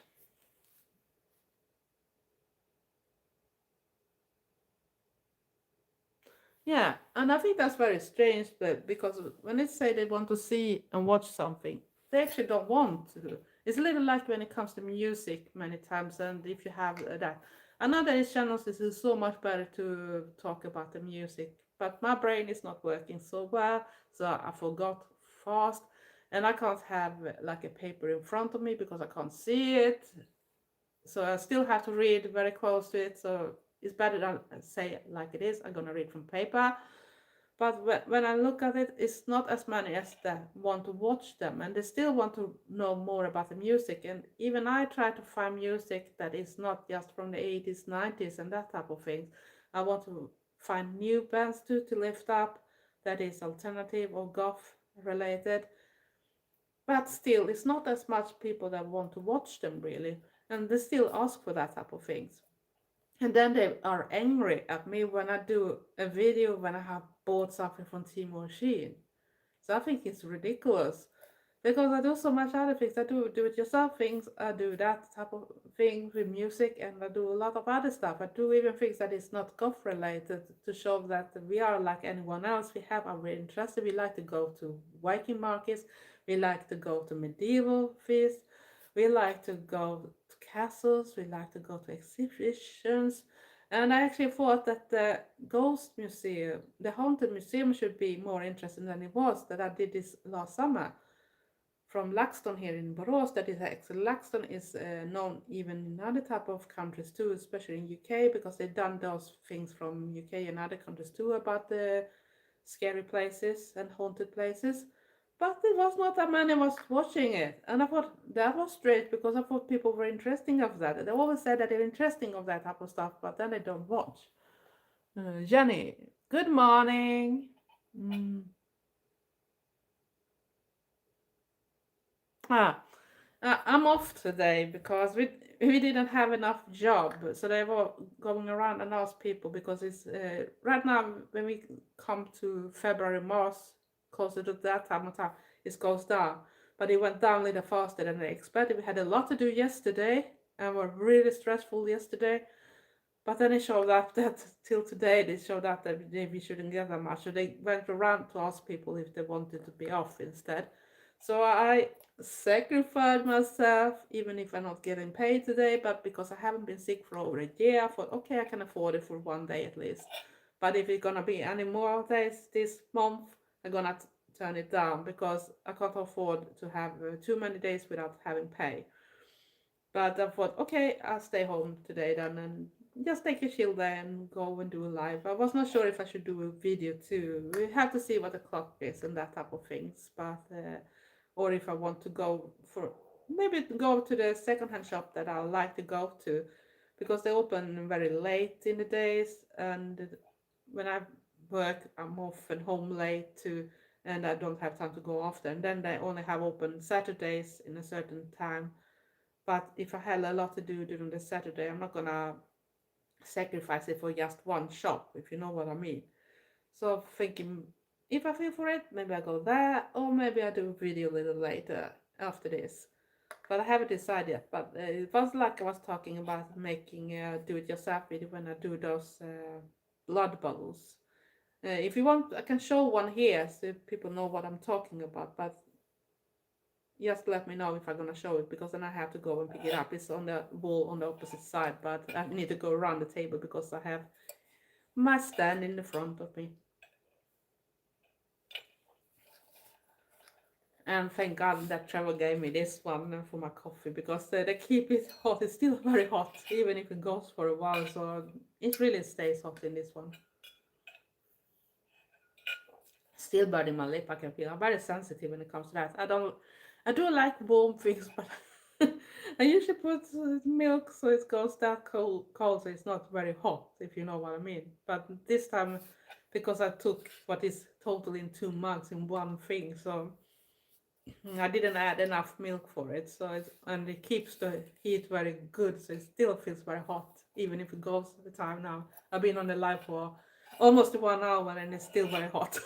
Yeah, and I think that's very strange, but because when they say they want to see and watch something, they actually don't want to. It's a little like when it comes to music many times, and if you have that. Another channels is so much better to talk about the music, but my brain is not working so well, so I forgot fast, and I can't have like a paper in front of me because I can't see it, so I still have to read very close to it. So it's better than say it like it is. I'm gonna read from paper. But when I look at it, it's not as many as that want to watch them, and they still want to know more about the music. And even I try to find music that is not just from the 80s, 90s, and that type of thing. I want to find new bands too to lift up that is alternative or goth related. But still, it's not as much people that want to watch them really, and they still ask for that type of things. And then they are angry at me when I do a video when I have bought something from Timo Shein. So I think it's ridiculous because I do so much other things. I do it yourself things. I do that type of thing with music, and I do a lot of other stuff. I do even things that is not golf related to show that we are like anyone else. We have our interests. We like to go to Viking markets. We like to go to medieval feasts. We like to go to castles. We like to go to exhibitions. And I actually thought that the Ghost Museum, the Haunted Museum, should be more interesting than it was. That I did this last summer from LaxTon here in Borås. That is actually LaxTon is known even in other type of countries too, especially in UK, because they've done those things from UK and other countries too about the scary places and haunted places. But it was not that many was watching it, and I thought that was strange because I thought people were interesting of that. They always say that they're interesting of that type of stuff, but then they don't watch. Jenny, good morning. Mm. Ah, I'm off today because we didn't have enough job, so they were going around and ask people because it's right now when we come to February, March, closer to that time of time, it goes down. But it went down a little faster than they expected. We had a lot to do yesterday and were really stressful yesterday. But then it showed up that till today they showed up that we shouldn't get that much. So they went around to ask people if they wanted to be off instead. So I sacrificed myself, even if I'm not getting paid today, but because I haven't been sick for over a year, I thought, okay, I can afford it for 1 day at least. But if it's gonna be any more days this month, I'm gonna turn it down because I can't afford to have too many days without having pay. But I thought, okay, I'll stay home today then and just take a chill day and go and do a live. I was not sure if I should do a video too. We have to see what the clock is and that type of things. But or if I want to go for maybe go to the secondhand shop that I like to go to, because they open very late in the days, and when I work, I'm often home late too, and I don't have time to go often. And then they only have open Saturdays in a certain time. But if I had a lot to do during the Saturday, I'm not gonna sacrifice it for just one shop, if you know what I mean. So thinking, if I feel for it, maybe I go there, or maybe I do a video a little later after this. But I haven't decided yet. But it was like I was talking about making a do-it-yourself video when I do those blood bottles. If you want, I can show one here so people know what I'm talking about. But just let me know if I'm gonna show it, because then I have to go and pick it up. It's on the wall on the opposite side, but I need to go around the table because I have my stand in the front of me. And thank God that Trevor gave me this one for my coffee, because they keep it hot. It's still very hot even if it goes for a while, so it really stays hot in this one. Still burning my lip, I can feel. I'm very sensitive when it comes to that. I do like warm things, but I usually put milk so it goes that cold, so it's not very hot, if you know what I mean. But this time, because I took what is totally in 2 mugs in one thing, so I didn't add enough milk for it. So and it keeps the heat very good, so it still feels very hot, even if it goes the time now. I've been on the live for almost 1 hour and it's still very hot.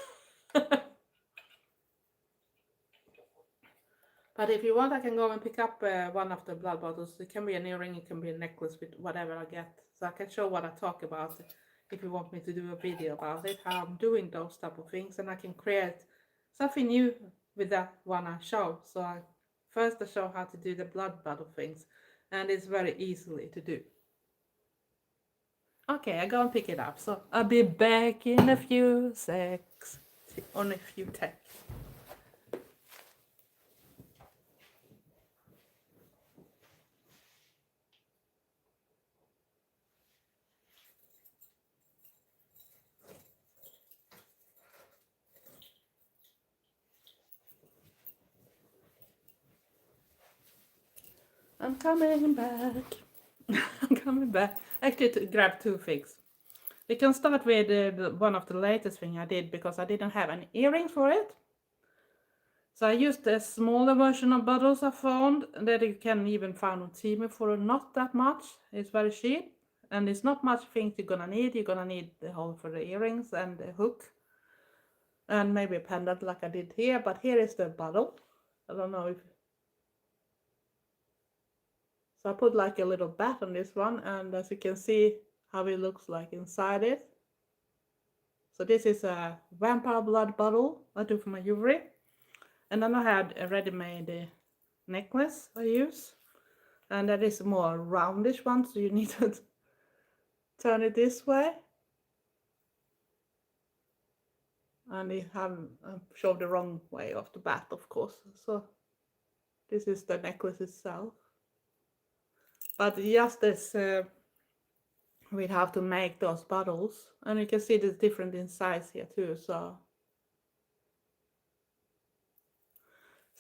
But if you want, I can go and pick up one of the blood bottles. It can be an earring, it can be a necklace with whatever I get. So I can show what I talk about if you want me to do a video about it, how I'm doing those type of things, and I can create something new with that one I show. So first I show how to do the blood bottle things, and it's very easily to do. Okay, I go and pick it up. So I'll be back in a few secs, on a few texts. I'm coming back. I'm coming back. Actually, to grab two things. We can start with one of the latest thing I did, because I didn't have any earrings for it. So I used a smaller version of bottles I found that you can even find on Temu for not that much. It's very cheap, and it's not much things you're gonna need. You're gonna need the hole for the earrings and the hook, and maybe a pendant like I did here. But here is the bottle. I don't know if. So I put like a little bat on this one, and as you can see how it looks like inside it. So this is a vampire blood bottle I do for my jewelry. And then I had a ready-made necklace I use. And that is a more roundish one, so you need to turn it this way. And you have showed the wrong way off the bat, of course. So this is the necklace itself. But just as we have to make those bottles, and you can see it's different in size here too. So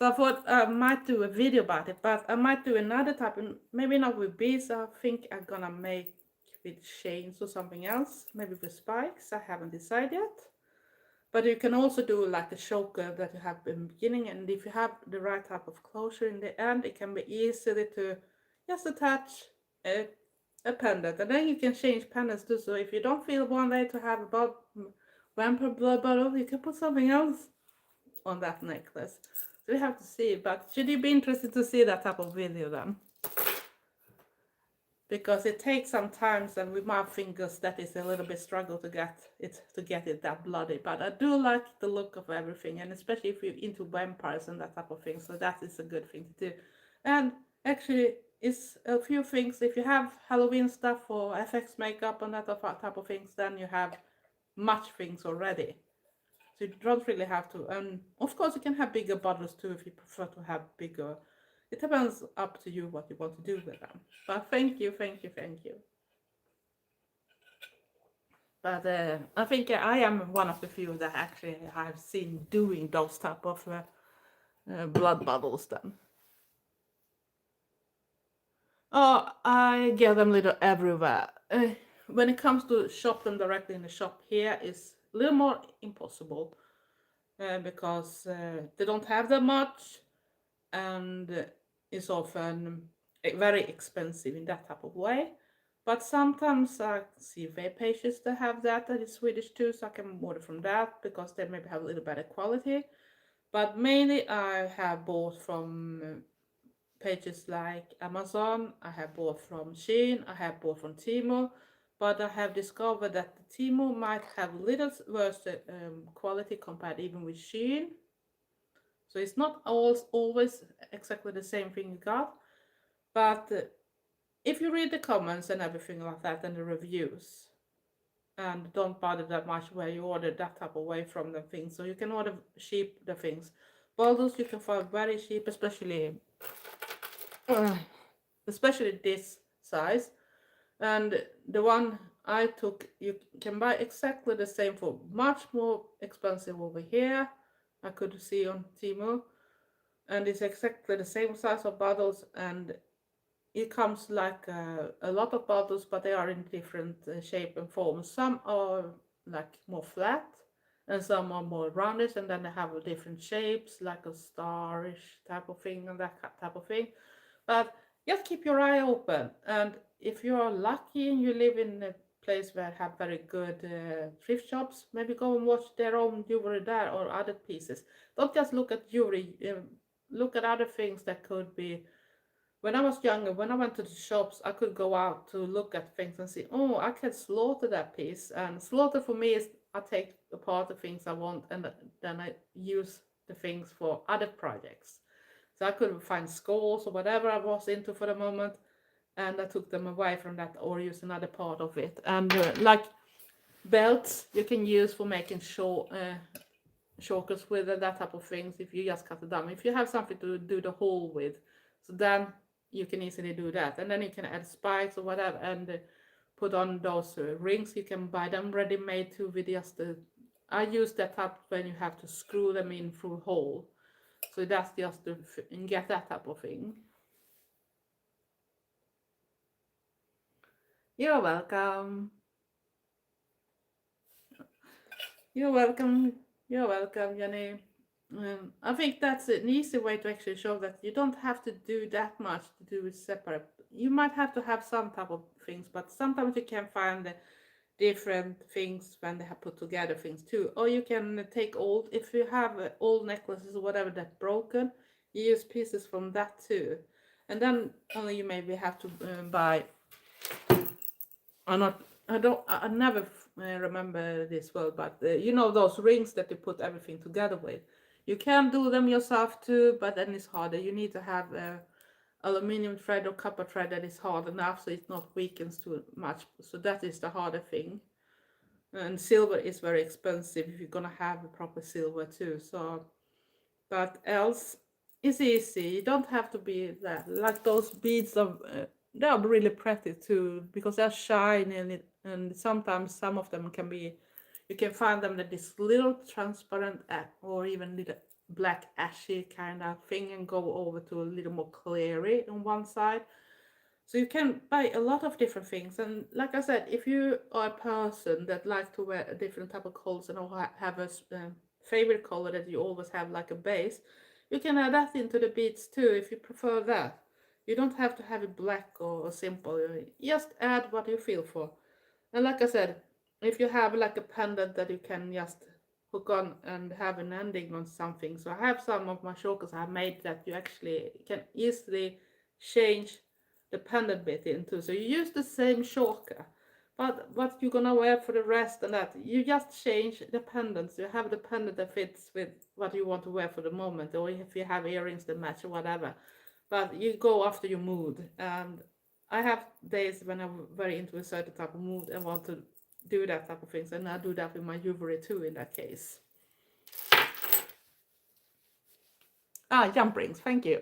I thought I might do a video about it, but I might do another type, maybe not with beads. I think I'm gonna make with chains or something else, maybe with spikes. I haven't decided yet. But you can also do like a choker that you have in the beginning, and if you have the right type of closure in the end, it can be easily to just attach a pendant, and then you can change pendants too. So if you don't feel one day to have a vampire blood bottle, you can put something else on that necklace. So we have to see, but should you be interested to see that type of video then? Because it takes some time, and with my fingers that is a little bit struggle to get it that bloody. But I do like the look of everything, and especially if you're into vampires and that type of thing, so that is a good thing to do. And actually it's a few things. If you have Halloween stuff or FX makeup and that type of things, then you have much things already. So you don't really have to, and of course you can have bigger bottles too if you prefer to have bigger. it depends up to you what you want to do with them. But thank you, thank you, thank you. But I think I am one of the few that actually I've seen doing those type of blood bubbles then. Oh, I get them little everywhere. When it comes to shop them directly in the shop here is a little more impossible because they don't have that much and it's often very expensive in that type of way. But sometimes I see web pages that have that is Swedish too, so I can order from that because they maybe have a little better quality. But mainly I have bought from pages like Amazon, I have bought from Shein, I have bought from Temu, but I have discovered that the Temu might have little worse quality compared even with Shein. So it's not always exactly the same thing you got, but if you read the comments and everything like that and the reviews, and don't bother that much where you order that type of way from the things, so you can order cheap the things. Bundles you can find very cheap, uh, especially this size. And the one I took, you can buy exactly the same for much more expensive over here. I could see on Temu, and it's exactly the same size of bottles, and it comes like a lot of bottles, but they are in different shape and forms. Some are like more flat, and some are more rounded, and then they have different shapes, like a starish type of thing and that type of thing. But just keep your eye open, and if you are lucky and you live in a place where have very good thrift shops, maybe go and watch their own jewelry there or other pieces. Don't just look at jewelry. Look at other things that could be. When I was younger, when I went to the shops, I could go out to look at things and see, oh, I can slaughter that piece. And slaughter for me is I take apart the things I want and then I use the things for other projects. So I could find scores or whatever I was into for the moment, and I took them away from that or use another part of it. And like belts, you can use for making chokers with that type of things if you just cut it down. If you have something to do the hole with, so then you can easily do that. And then you can add spikes or whatever and put on those rings. You can buy them ready made too with just I use that type when you have to screw them in through a hole. So that's just to get that type of thing. You're welcome. You're welcome. You're welcome, Jenny. I think that's an easy way to actually show that you don't have to do that much to do it separate. You might have to have some type of things, but sometimes you can find different things when they have put together things too. Or you can take old, if you have old necklaces or whatever that's broken, you use pieces from that too. And then only you maybe have to buy. I never remember this well, but you know those rings that you put everything together with. You can do them yourself too, but then it's harder. You need to have aluminium thread or copper thread that is hard enough so it not weakens too much. So that is the harder thing. And silver is very expensive if you're gonna have a proper silver too. So, but else it's easy. You don't have to be that like those beads of. They are really pretty too because they're shiny and sometimes some of them can be. You can find them that this little transparent or even little black ashy kind of thing and go over to a little more cleary on one side. So you can buy a lot of different things. And like I said, if you are a person that likes to wear a different type of colors and have a favorite color that you always have like a base, you can add that into the beads too if you prefer that. You don't have to have it black or simple. Just add what you feel for. And like I said, if you have like a pendant that you can just hook on and have an ending on something. So I have some of my chokers I made that you actually can easily change the pendant bit into. So you use the same choker, but what you're gonna wear for the rest and that, you just change the pendants. You have the pendant that fits with what you want to wear for the moment, or if you have earrings that match or whatever. But you go after your mood, and I have days when I'm very into a certain type of mood and want to do that type of things, and I do that with my jewelry too in that case. Jump rings, thank you.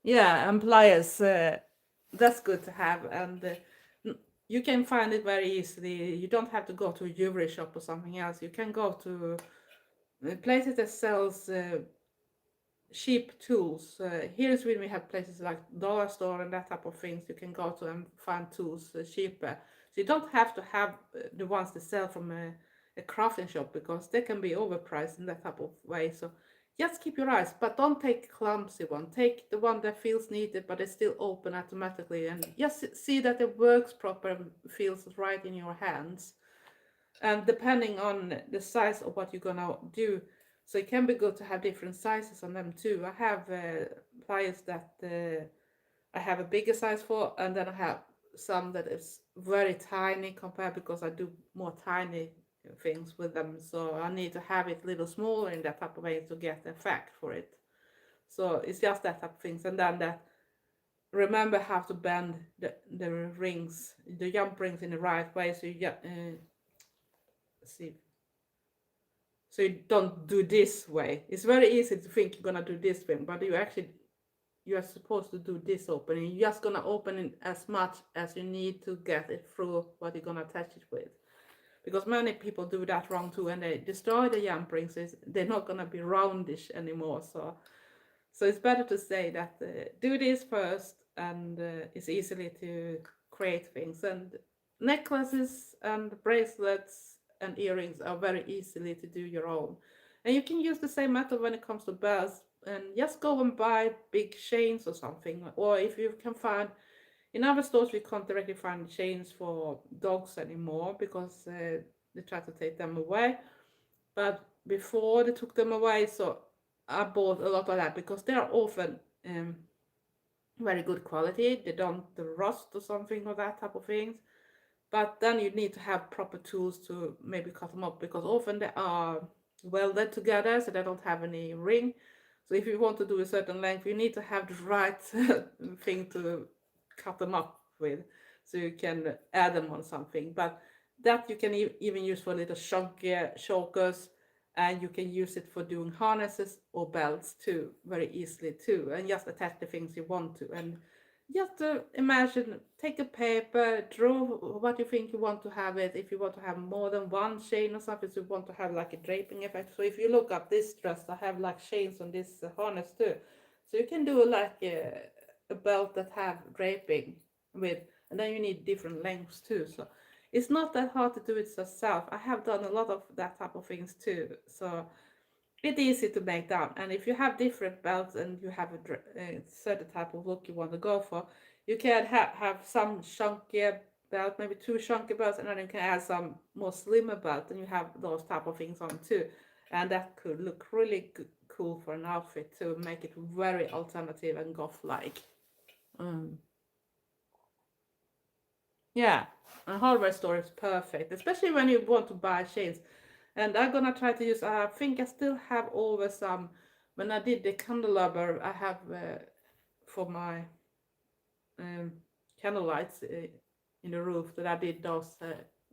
Yeah, and pliers, that's good to have, and you can find it very easily. You don't have to go to a jewelry shop or something else. You can go to places that sells cheap tools. Here in Sweden, we have places like dollar store and that type of things. You can go to and find tools cheaper. So you don't have to have the ones that sell from a crafting shop because they can be overpriced in that type of way. So just keep your eyes, but don't take clumsy one. Take the one that feels needed, but it's still open automatically, and just see that it works proper and feels right in your hands. And depending on the size of what you're gonna do, so it can be good to have different sizes on them too. I have pliers that I have a bigger size for, and then I have some that is very tiny compared because I do more tiny things with them. So I need to have it a little smaller in that type of way to get the effect for it. So it's just that type of things, and then that remember how to bend the rings, the jump rings in the right way. So you see, so you don't do this way. It's very easy to think you're gonna do this thing, but you are supposed to do this opening. You're just gonna open it as much as you need to get it through what you're gonna attach it with. Because many people do that wrong too, and they destroy the jump rings. They're not gonna be roundish anymore. So it's better to say that do this first, and it's easily to create things. And necklaces and bracelets and earrings are very easily to do your own. And you can use the same method when it comes to belts, and just go and buy big chains or something. Or if you can find in other stores, we can't directly find chains for dogs anymore because they try to take them away. But before they took them away, so I bought a lot of that because they are often very good quality. They don't rust or something or that type of things. But then you need to have proper tools to maybe cut them up because often they are welded together, so they don't have any ring. So if you want to do a certain length, you need to have the right thing to cut them up with, so you can add them on something. But that you can even use for little chunkier chokers, and you can use it for doing harnesses or belts too, very easily too, and just attach the things you want to. And just imagine, take a paper, draw what you think you want to have it. If you want to have more than one chain or something, so you want to have like a draping effect. So if you look up this dress, I have like chains on this harness too. So you can do like a belt that have draping with, and then you need different lengths too. So it's not that hard to do it yourself. I have done a lot of that type of things too. So it's easy to make down. And if you have different belts and you have a certain type of look you want to go for, you can have some chunkier belt, maybe two chunky belts, and then you can add some more slimmer belt, and you have those type of things on too. And that could look really cool for an outfit to make it very alternative and goth-like. Mm. Yeah, a hardware store is perfect, especially when you want to buy chains. And I'm gonna try to use. I think I still have over some. When I did the candelabra, I have for my um, candle lights in the roof that I did those.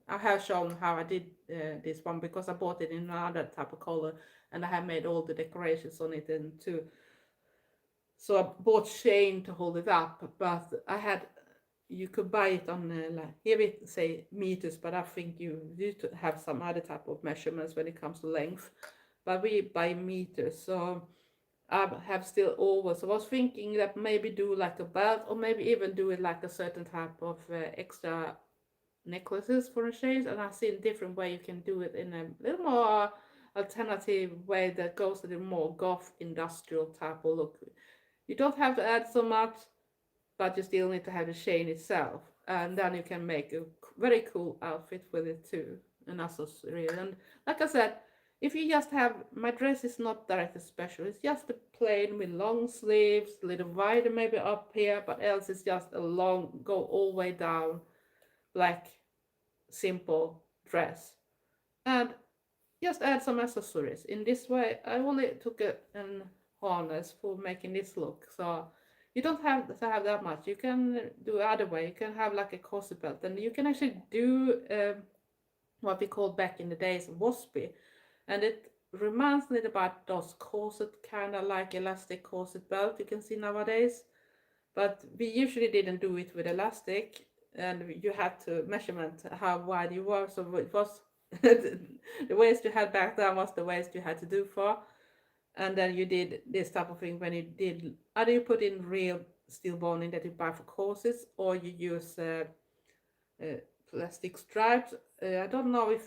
I have shown how I did this one because I bought it in another type of color, and I have made all the decorations on it and too. So I bought chain to hold it up, but I had you could buy it on like here we say meters, but I think you need to have some other type of measurements when it comes to length. But we buy meters, so I have still over. So I was thinking that maybe do like a belt, or maybe even do it like a certain type of extra necklaces for a chains. And I've seen different way you can do it in a little more alternative way that goes to the more goth industrial type of look. You don't have to add so much, but you still need to have the chain itself, and then you can make a very cool outfit with it too, an accessory. And like I said, if you just have, my dress is not directly special, it's just a plain with long sleeves, a little wider maybe up here, but else it's just a long, go all the way down, black, simple dress. And just add some accessories. In this way, I only took an harness for making this look, so you don't have to have that much. You can do other way. You can have like a corset belt, and you can actually do what we called back in the days waspy, and it reminds me about those corset kind of like elastic corset belt you can see nowadays. But we usually didn't do it with elastic, and you had to measurement how wide you were. So it was the waist you had back then was the waist you had to do for. And then you did this type of thing when you did either you put in real steel boning that you buy for courses, or you use uh, plastic stripes. I don't know if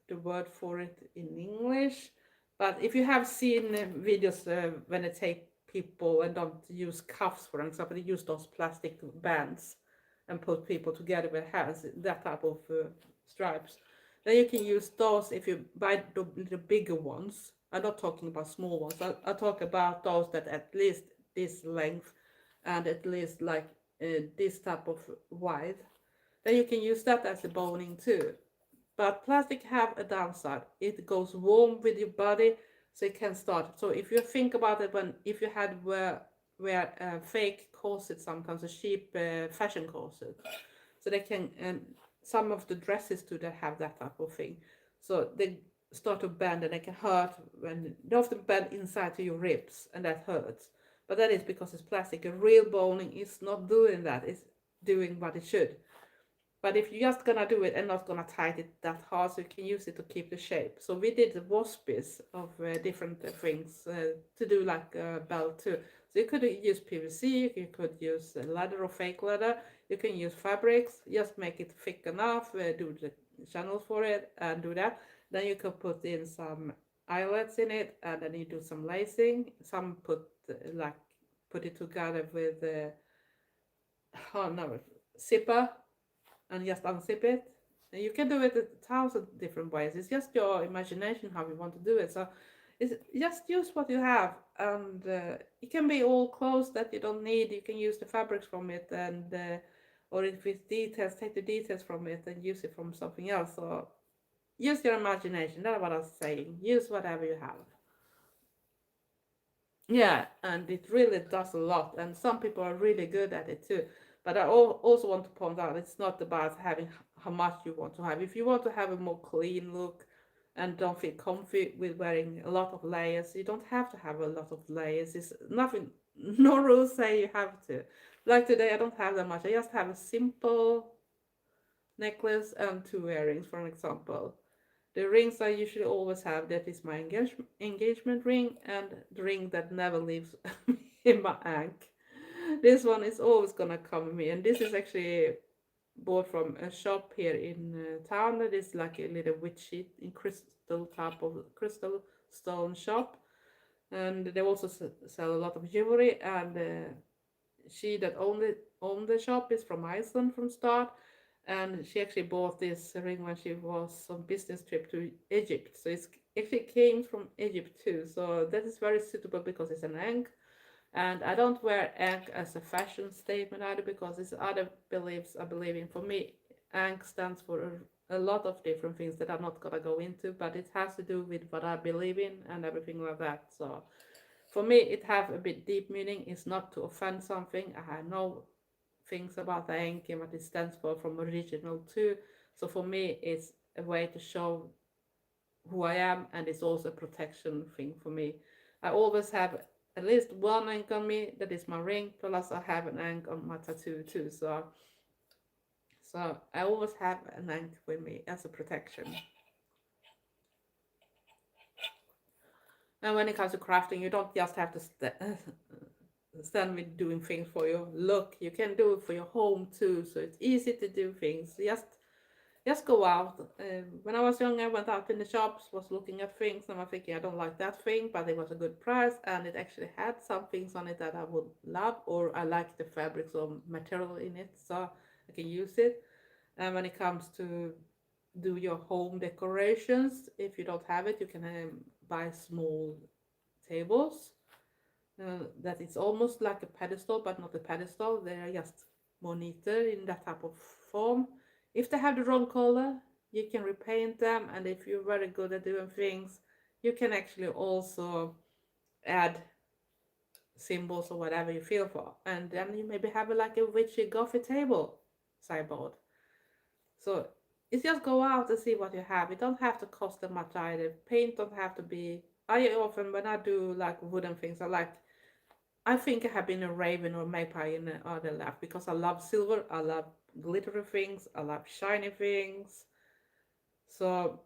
the word for it in English, but if you have seen videos when they take people and don't use cuffs, for example, they use those plastic bands and put people together with hands, that type of stripes. Then you can use those if you buy the bigger ones. I'm not talking about small ones. I talk about those that at least this length and at least like this type of wide. Then you can use that as a boning too. But plastic have a downside. It goes warm with your body, so it can start. So if you think about it, when if you had wear fake corset, sometimes a cheap fashion corset, so they can some of the dresses too that have that type of thing. So they start to bend and they can hurt when they often bend inside to your ribs and that hurts. But that is because it's plastic. A real boning is not doing that. It's doing what it should. But if you're just gonna do it and not gonna tighten it that hard, so you can use it to keep the shape. So we did the waspies of different things to do like a belt too. So you could use PVC, you could use leather or fake leather, you can use fabrics, just make it thick enough, do the channels for it and do that. Then you could put in some eyelets in it and then you do some lacing. Some put like put it together with oh no, zipper and just unzip it. And you can do it a thousand different ways. It's just your imagination how you want to do it. So it's just use what you have, and it can be all clothes that you don't need. You can use the fabrics from it, and or if it's details, take the details from it and use it from something else. So use your imagination. That's what I was saying. Use whatever you have. Yeah, and it really does a lot, and some people are really good at it too. But I also want to point out it's not about having how much you want to have. If you want to have a more clean look and don't feel comfy with wearing a lot of layers, you don't have to have a lot of layers. It's nothing, no rules say you have to. Like today, I don't have that much. I just have a simple necklace and two earrings, for example. The rings I usually always have, that is my engagement ring and the ring that never leaves in my ankle. This one is always gonna come with me, and this is actually bought from a shop here in town that is like a little witchy in crystal type of crystal stone shop, and they also sell a lot of jewelry. And she that owned the shop is from Iceland from start, and she actually bought this ring when she was on business trip to Egypt. So it's actually came from Egypt too. So that is very suitable because it's an ankh. And I don't wear ankh as a fashion statement either because it's other beliefs I believe in. For me, ankh stands for a lot of different things that I'm not gonna go into, but it has to do with what I believe in and everything like that. So for me, it have a bit deep meaning. It's not to offend something. I know things about the ankh and what it stands for from original too. So for me, it's a way to show who I am, and it's also a protection thing for me. I always have at least one ankh on me. That is my ring. Plus, I have an ankh on my tattoo too. So I always have an ankh with me as a protection. And when it comes to crafting, you don't just have to stand with doing things for your look. You can do it for your home too. So it's easy to do things. Just go out. When I was young, I went out in the shops, was looking at things, and I was thinking, I don't like that thing, but it was a good price, and it actually had some things on it that I would love, or I like the fabrics or material in it, so I can use it. And when it comes to do your home decorations, if you don't have it, you can buy small tables that it's almost like a pedestal, but not a pedestal. They are just more neater in that type of form. If they have the wrong color, you can repaint them, and if you're very good at doing things, you can actually also add symbols or whatever you feel for, and then you maybe have like a witchy gothic table sideboard. So it's just go out and see what you have. It don't have to cost that much either. Paint don't have to be. I often when I do like wooden things, I like I think I have been a raven or magpie in the other life because I love silver, I love glittery things, I love shiny things. So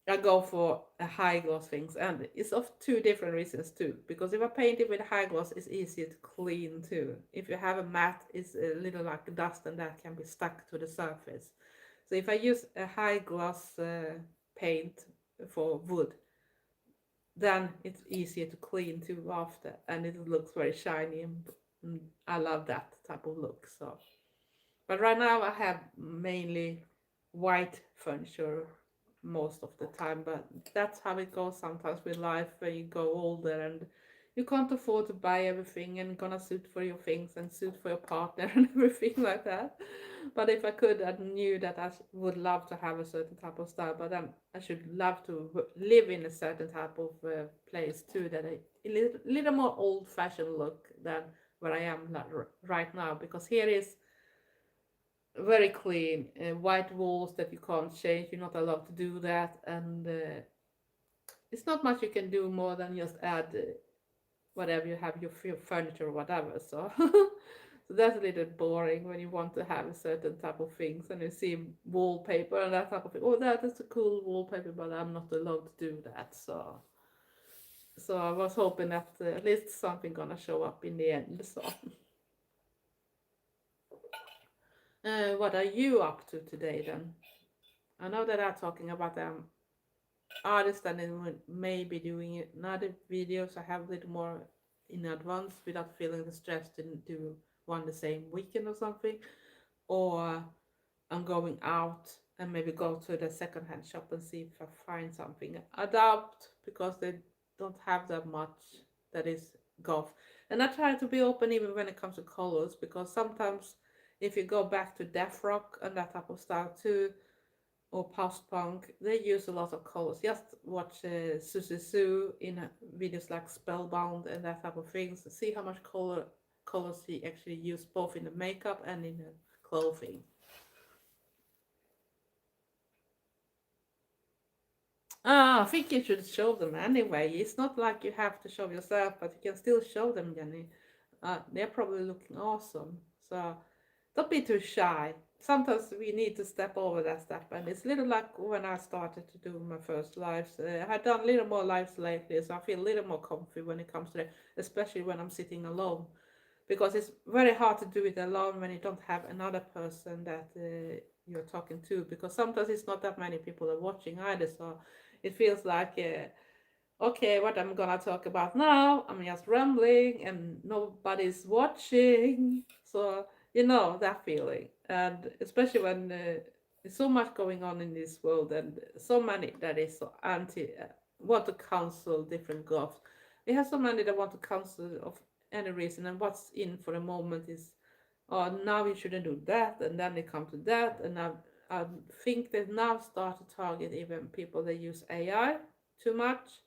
I go for a high gloss things, and it's of two different reasons too. Because if I paint it with high gloss, it's easier to clean too. If you have a matte, it's a little like dust, and that can be stuck to the surface. So if I use a high gloss paint for wood, then it's easier to clean too after, and it looks very shiny, and I love that type of look. So, but right now I have mainly white furniture most of the time, but that's how it goes sometimes with life when you go older and you can't afford to buy everything and gonna suit for your things and suit for your partner and everything like that. But if I could, I knew that would love to have a certain type of style, but then I should love to live in a certain type of place too, that a little more old-fashioned look than where I am right now, because here is very clean, white walls that you can't change. You're not allowed to do that, and it's not much you can do more than just add whatever you have your furniture or whatever. So, so that's a little boring when you want to have a certain type of things and you see wallpaper and that type of thing. Oh, that is a cool wallpaper, but I'm not allowed to do that. So, so I was hoping that at least something gonna show up in the end. So, what are you up to today then? I know that I'm talking about artists that may be doing another videos. I have a little more in advance without feeling the stress to do one the same weekend or something. Or I'm going out and maybe go to the secondhand shop and see if I find something. Adapt because they don't have that much that is golf. And I try to be open even when it comes to colors, because sometimes if you go back to death rock and that type of style too, or post punk, they use a lot of colors. Just watch Susie Sue in videos like Spellbound and that type of things. See how much colors he actually used both in the makeup and in the clothing. I think you should show them anyway. It's not like you have to show yourself, but you can still show them, Jenny. They're probably looking awesome. So don't be too shy. Sometimes we need to step over that step, and it's a little like when I started to do my first lives. I had done a little more lives lately, so I feel a little more comfy when it comes to that, especially when I'm sitting alone, because it's very hard to do it alone when you don't have another person that you're talking to, because sometimes it's not that many people are watching either, so it feels like okay, what I'm gonna talk about now, I'm just rambling and nobody's watching. So, you know that feeling. And especially when there's so much going on in this world and so many that is so want to cancel different goths. We have so many that want to cancel of any reason, and what's in for the moment is, oh, now we shouldn't do that, and then they come to that, and I think they now start to target even people that use AI too much,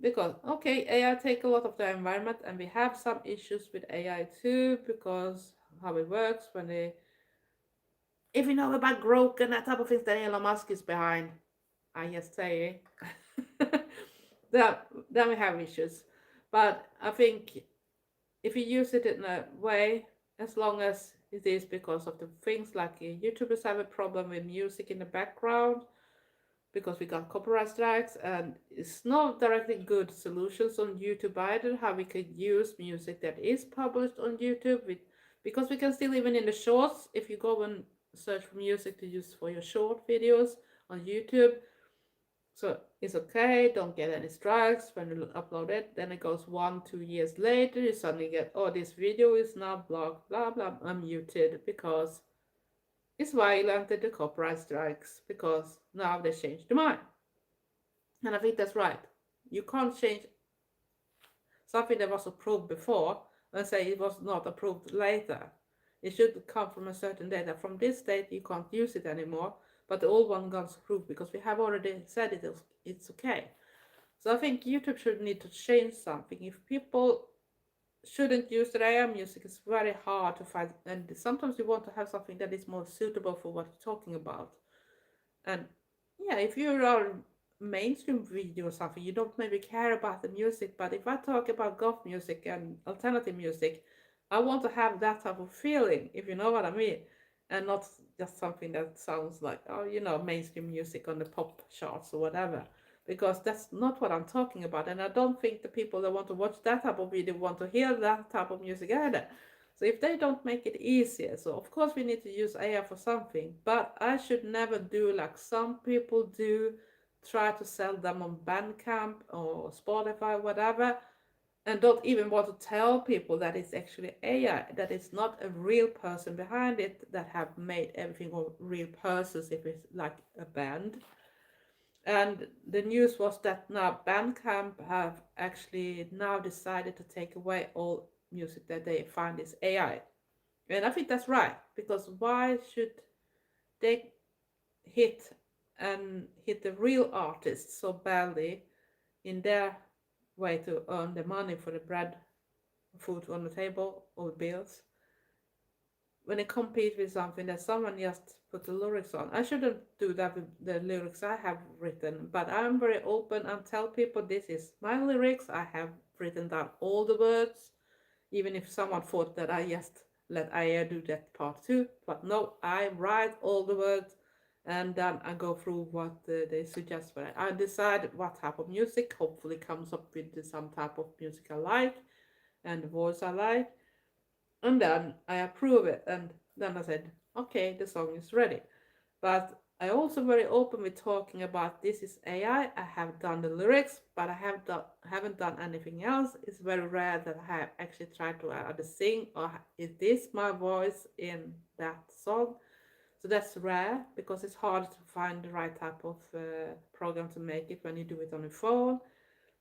because okay, AI take a lot of the environment, and we have some issues with AI too, because how it works when they, if you know about growth and that type of things that Elon Musk is behind, I just say then we have issues. But I think if you use it in a way, as long as it is because of the things like YouTubers have a problem with music in the background, because we got copyright strikes, and it's not directly good solutions on YouTube either, how we could use music that is published on YouTube because we can still, even in the shorts, if you go and search for music to use for your short videos on YouTube, so it's okay, don't get any strikes when you upload it. Then it goes 1-2 years later, you suddenly get, oh, this video is now blocked, blah blah, unmuted because it's violated the copyright strikes, because now they changed their mind. And I think that's right. You can't change something that was approved before and say it was not approved later. It should come from a certain date. From this date, you can't use it anymore, but the old one got approved because we have already said it's okay. So I think YouTube should need to change something. If people shouldn't use the AI music, it's very hard to find, and sometimes you want to have something that is more suitable for what you're talking about. And yeah, if you are mainstream video or something, you don't maybe care about the music. But if I talk about goth music and alternative music, I want to have that type of feeling, if you know what I mean, and not just something that sounds like, oh, mainstream music on the pop charts or whatever, because that's not what I'm talking about. And I don't think the people that want to watch that type of video want to hear that type of music either. So if they don't make it easier, so of course we need to use AI for something, but I should never do like some people do, try to sell them on Bandcamp or Spotify, whatever, and don't even want to tell people that it's actually AI, that it's not a real person behind it that have made everything of real persons if it's like a band. And the news was that now Bandcamp have actually now decided to take away all music that they find is AI. And I think that's right, because why should they hit hit the real artists so badly in their way to earn the money for the bread, food on the table, or bills, when it competes with something that someone just put the lyrics on? I shouldn't do that with the lyrics I have written, but I'm very open and tell people this is my lyrics. I have written down all the words, even if someone thought that I just let Aya do that part too. But no, I write all the words and then I go through what they suggest for it. I decide what type of music, hopefully comes up with some type of music I like and the voice I like, and then I approve it, and then I said, okay, the song is ready. But I also very open with talking about this is AI. I have done the lyrics, but haven't done anything else. It's very rare that I have actually tried to either sing or is this my voice in that song. So that's rare because it's hard to find the right type of program to make it when you do it on your phone.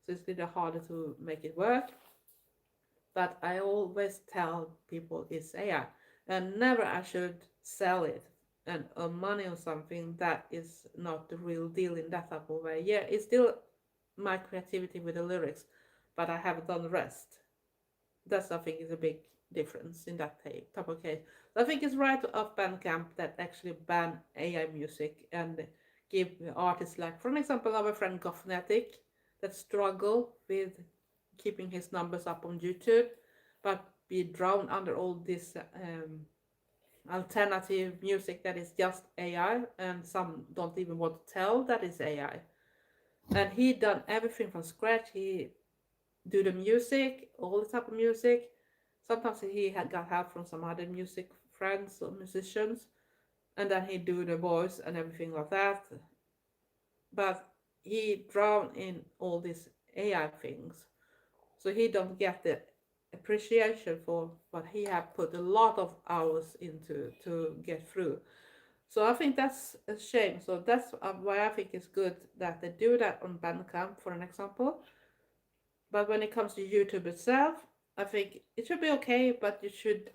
So it's a little harder to make it work. But I always tell people it's AI, and never I should sell it and earn money on something that is not the real deal in that type of way. Yeah, it's still my creativity with the lyrics, but I haven't done the rest. That's, I think, is a big difference in that type of case. So I think it's right of Bandcamp that actually ban AI music and give artists like, for example, our friend Gothnetic that struggle with keeping his numbers up on YouTube, but be drowned under all this alternative music that is just AI, and some don't even want to tell that is AI. And he done everything from scratch. He do the music, all the type of music. Sometimes he had got help from some other music friends or musicians, and then he do the voice and everything like that. But he drowned in all these AI things, so he don't get the appreciation for what he have put a lot of hours into to get through. So I think that's a shame. So that's why I think it's good that they do that on Bandcamp, for an example. But when it comes to YouTube itself, I think it should be okay, but you should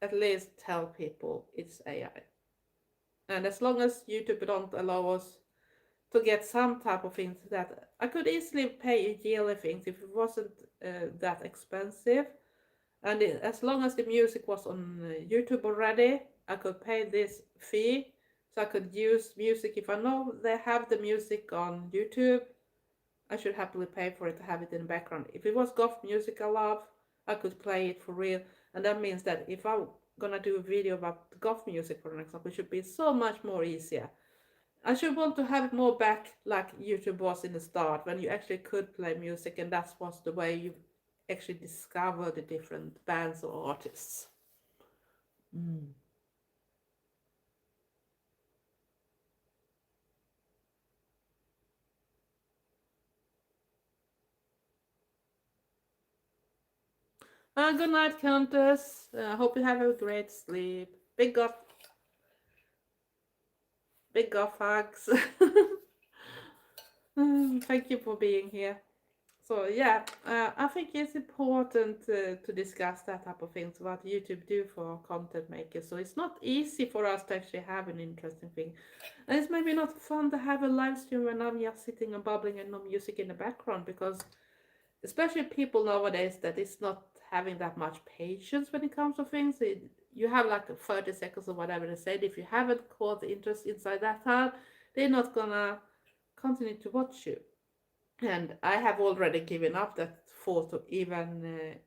at least tell people it's AI. And as long as YouTube don't allow us to get some type of things that I could easily pay yearly things if it wasn't that expensive. And as long as the music was on YouTube already, I could pay this fee. So I could use music. If I know they have the music on YouTube, I should happily pay for it to have it in the background. If it was goth music I love, I could play it for real. And that means that if I'm gonna do a video about goth music, for an example, it should be so much more easier. I should want to have it more back like YouTube was in the start, when you actually could play music, and that was the way you actually discover the different bands or artists. Mm. Good night, Countess. Hope you have a great sleep. Big goth hugs. Thank you for being here. So yeah, I think it's important to discuss that type of things, what YouTube do for content makers. So it's not easy for us to actually have an interesting thing, and it's maybe not fun to have a live stream when I'm just sitting and bubbling and no music in the background, because especially people nowadays that is not having that much patience when it comes to things. You have like 30 seconds or whatever they said. If you haven't caught the interest inside that time, they're not gonna continue to watch you. And I have already given up that thought to even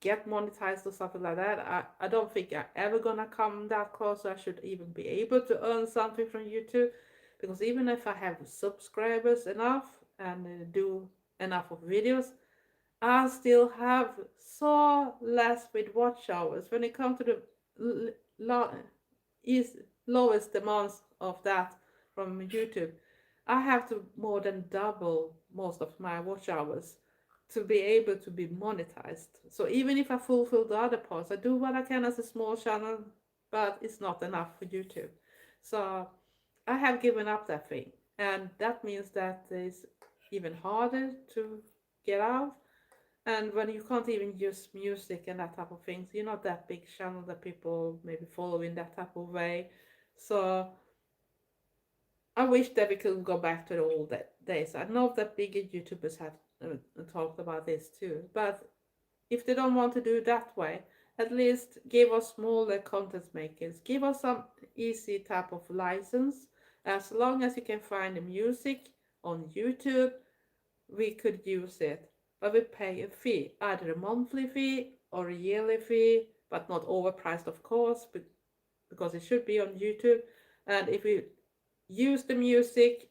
get monetized or something like that. I don't think I'm ever gonna come that close. I should even be able to earn something from YouTube, because even if I have subscribers enough and do enough of videos, I still have so less with watch hours when it comes to the lo- is lowest amounts of that from YouTube. I have to more than double most of my watch hours to be able to be monetized. So even if I fulfill the other parts, I do what I can as a small channel, but it's not enough for YouTube. So I have given up that thing, and that means that it's even harder to get out. And when you can't even use music and that type of things, you're not that big channel that people maybe follow in that type of way. So I wish that we could go back to the old days. I know that bigger YouTubers have talked about this too, but if they don't want to do it that way, at least give us smaller content makers, give us some easy type of license. As long as you can find the music on YouTube, we could use it, but we pay a fee, either a monthly fee or a yearly fee, but not overpriced, of course, because it should be on YouTube. And if we use the music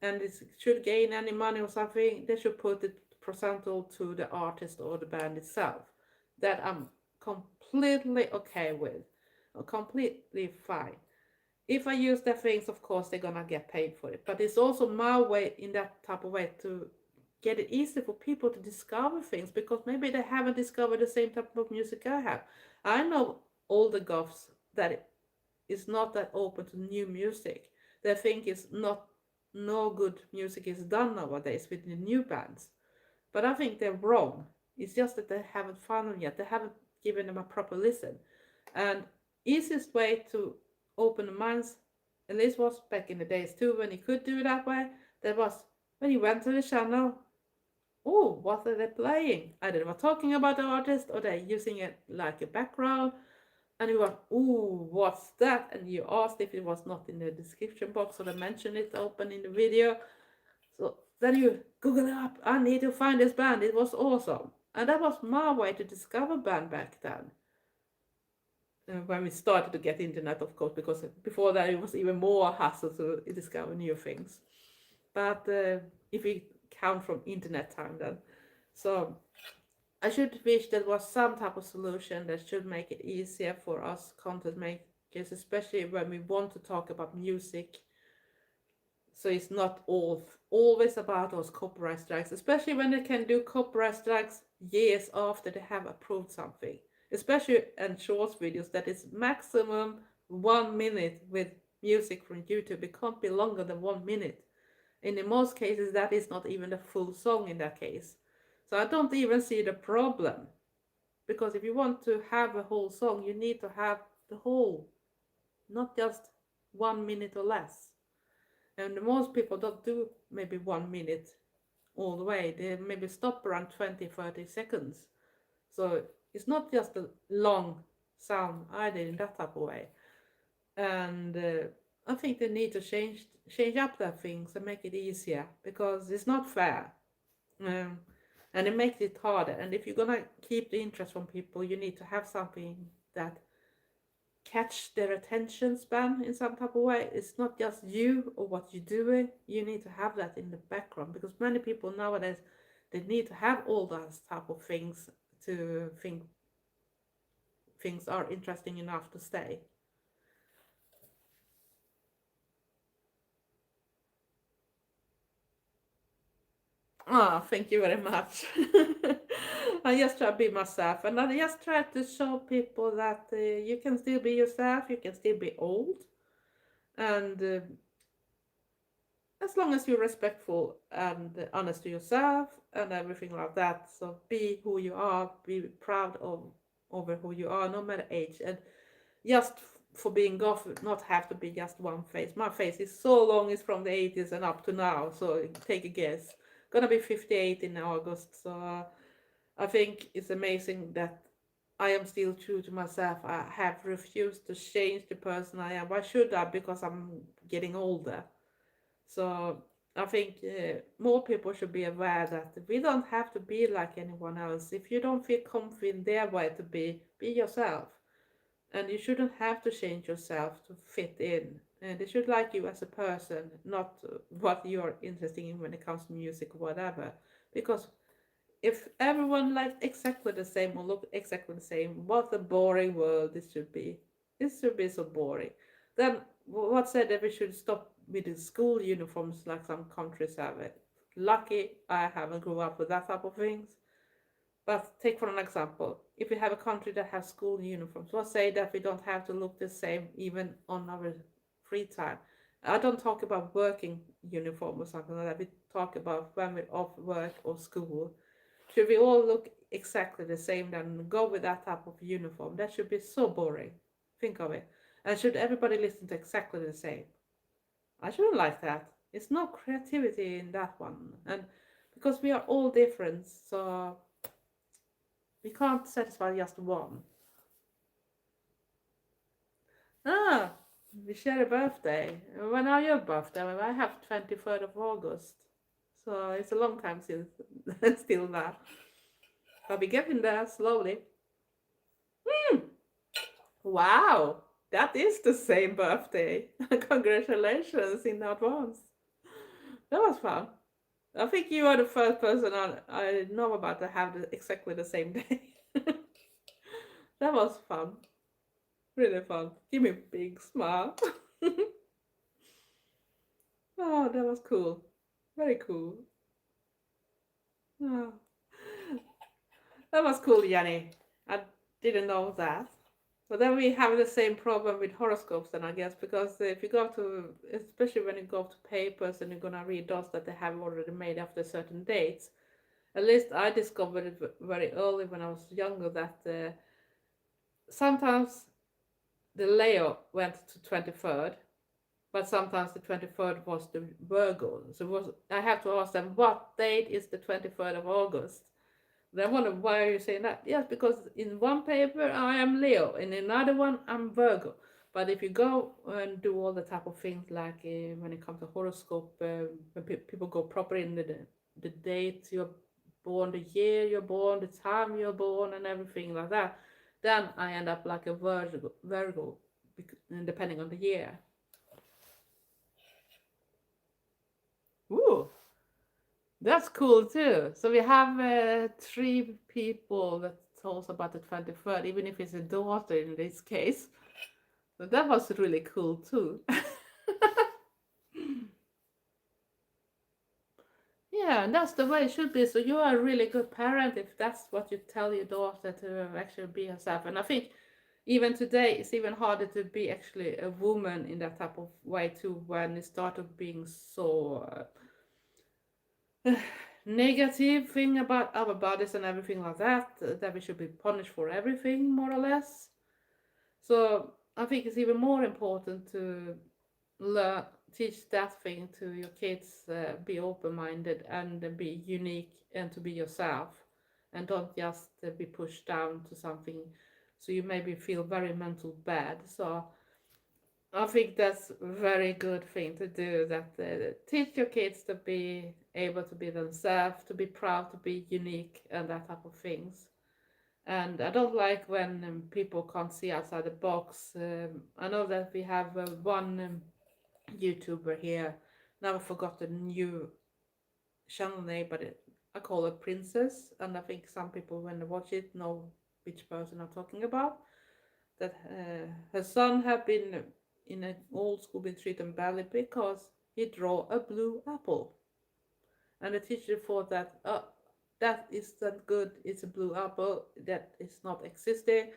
and it should gain any money or something, they should put it percentile to the artist or the band itself. That I'm completely okay with, completely fine. If I use their things, of course, they're gonna get paid for it. But it's also my way, in that type of way, to get it easy for people to discover things, because maybe they haven't discovered the same type of music I have. I know older goths that is not that open to new music. They think it's not no good music is done nowadays with the new bands. But I think they're wrong. It's just that they haven't found them yet. They haven't given them a proper listen. And easiest way to open the minds, at least was back in the days too, when you could do it that way, that was when you went to the channel. Oh, what are they playing? Either they were talking about the artist or they're using it like a background. And you were, ooh, what's that? And you asked if it was not in the description box, or they mentioned it open in the video. So then you Google it up. I need to find this band. It was awesome. And that was my way to discover band back then. When we started to get internet, of course, because before that it was even more hassle to discover new things. But if we count from internet time then. So I should wish there was some type of solution that should make it easier for us content makers, especially when we want to talk about music. So it's not always about those copyright strikes, especially when they can do copyright strikes years after they have approved something. Especially in short videos that is maximum 1 minute with music from YouTube. It can't be longer than 1 minute. And in most cases, that is not even the full song in that case. So I don't even see the problem. Because if you want to have a whole song, you need to have the whole, not just 1 minute or less. And most people don't do maybe 1 minute all the way. They maybe stop around 20-30 seconds. So it's not just a long sound either in that type of way. And I think they need to change up their things and make it easier, because it's not fair. Um, and it makes it harder. And if you're gonna keep the interest from people, you need to have something that catch their attention span in some type of way. It's not just you or what you're doing. You need to have that in the background, because many people nowadays, they need to have all those type of things to think things are interesting enough to stay. Oh, thank you very much. I just try to be myself, and I just try to show people that you can still be yourself, you can still be old, and as long as you're respectful and honest to yourself and everything like that. So be who you are, be proud of over who you are, no matter age, and just for being goth, not have to be just one face. My face is so long, it's from the 80s and up to now, so take a guess. Gonna be 58 in August, so I think it's amazing that I am still true to myself. I have refused to change the person I am. Why should I? Because I'm getting older. So I think more people should be aware that we don't have to be like anyone else. If you don't feel comfy in their way to be yourself. And you shouldn't have to change yourself to fit in. And they should like you as a person, not what you're interested in when it comes to music or whatever. Because if everyone liked exactly the same or looked exactly the same, what a boring world this should be. This should be so boring. Then what said that we should stop with the school uniforms like some countries have it? Lucky I haven't grew up with that type of things. But take for an example, if we have a country that has school uniforms, let's say that we don't have to look the same even on our free time. I don't talk about working uniform or something like that. We talk about when we're off work or school. Should we all look exactly the same then go with that type of uniform? That should be so boring. Think of it. And should everybody listen to exactly the same? I shouldn't like that. It's no creativity in that one. And because we are all different, so we can't satisfy just one. Ah, we share a birthday. When are your birthday? Well, I have 23rd of August. So it's a long time since still now. But we're getting there slowly. Hmm. Wow, that is the same birthday. Congratulations in advance. That was fun. I think you are the first person I know about to have exactly the same day. That was fun. Really fun. Give me a big smile. Oh, that was cool. Very cool. Oh, that was cool, Yanni. I didn't know that. But then we have the same problem with horoscopes, then I guess, because if you go to, especially when you go to papers and you're gonna read those that they have already made after certain dates. At least I discovered it very early when I was younger that sometimes the Leo went to 23rd, but sometimes the 23rd was the Virgo. So I have to ask them what date is the 23rd of August. And I wonder why are you saying that? Yes, because in one paper I am Leo, in another one I'm Virgo. But if you go and do all the type of things like when it comes to horoscope, when people go proper in the date you're born, the year you're born, the time you're born, and everything like that, then I end up like a Virgo, depending on the year. Ooh, that's cool too. So we have three people that told us about the 23rd, even if it's a daughter in this case. So that was really cool too. Yeah, and that's the way it should be. So you are a really good parent if that's what you tell your daughter to actually be herself. And I think even today it's even harder to be actually a woman in that type of way too when it started being so negative thing about our bodies and everything like that, that we should be punished for everything more or less. So I think it's even more important to learn, teach that thing to your kids. Be open-minded and be unique and to be yourself, and don't just be pushed down to something. So you maybe feel very mental bad. So I think that's a very good thing to do. That teach your kids to be able to be themselves, to be proud, to be unique, and that type of things. And I don't like when people can't see outside the box. I know that we have one YouTuber here. Now I forgot the new channel name, but I call her Princess, and I think some people when they watch it know which person I'm talking about. That her son have been in an old school been treated badly because he draw a blue apple, and the teacher thought that that isn't good. It's a blue apple that is not existing.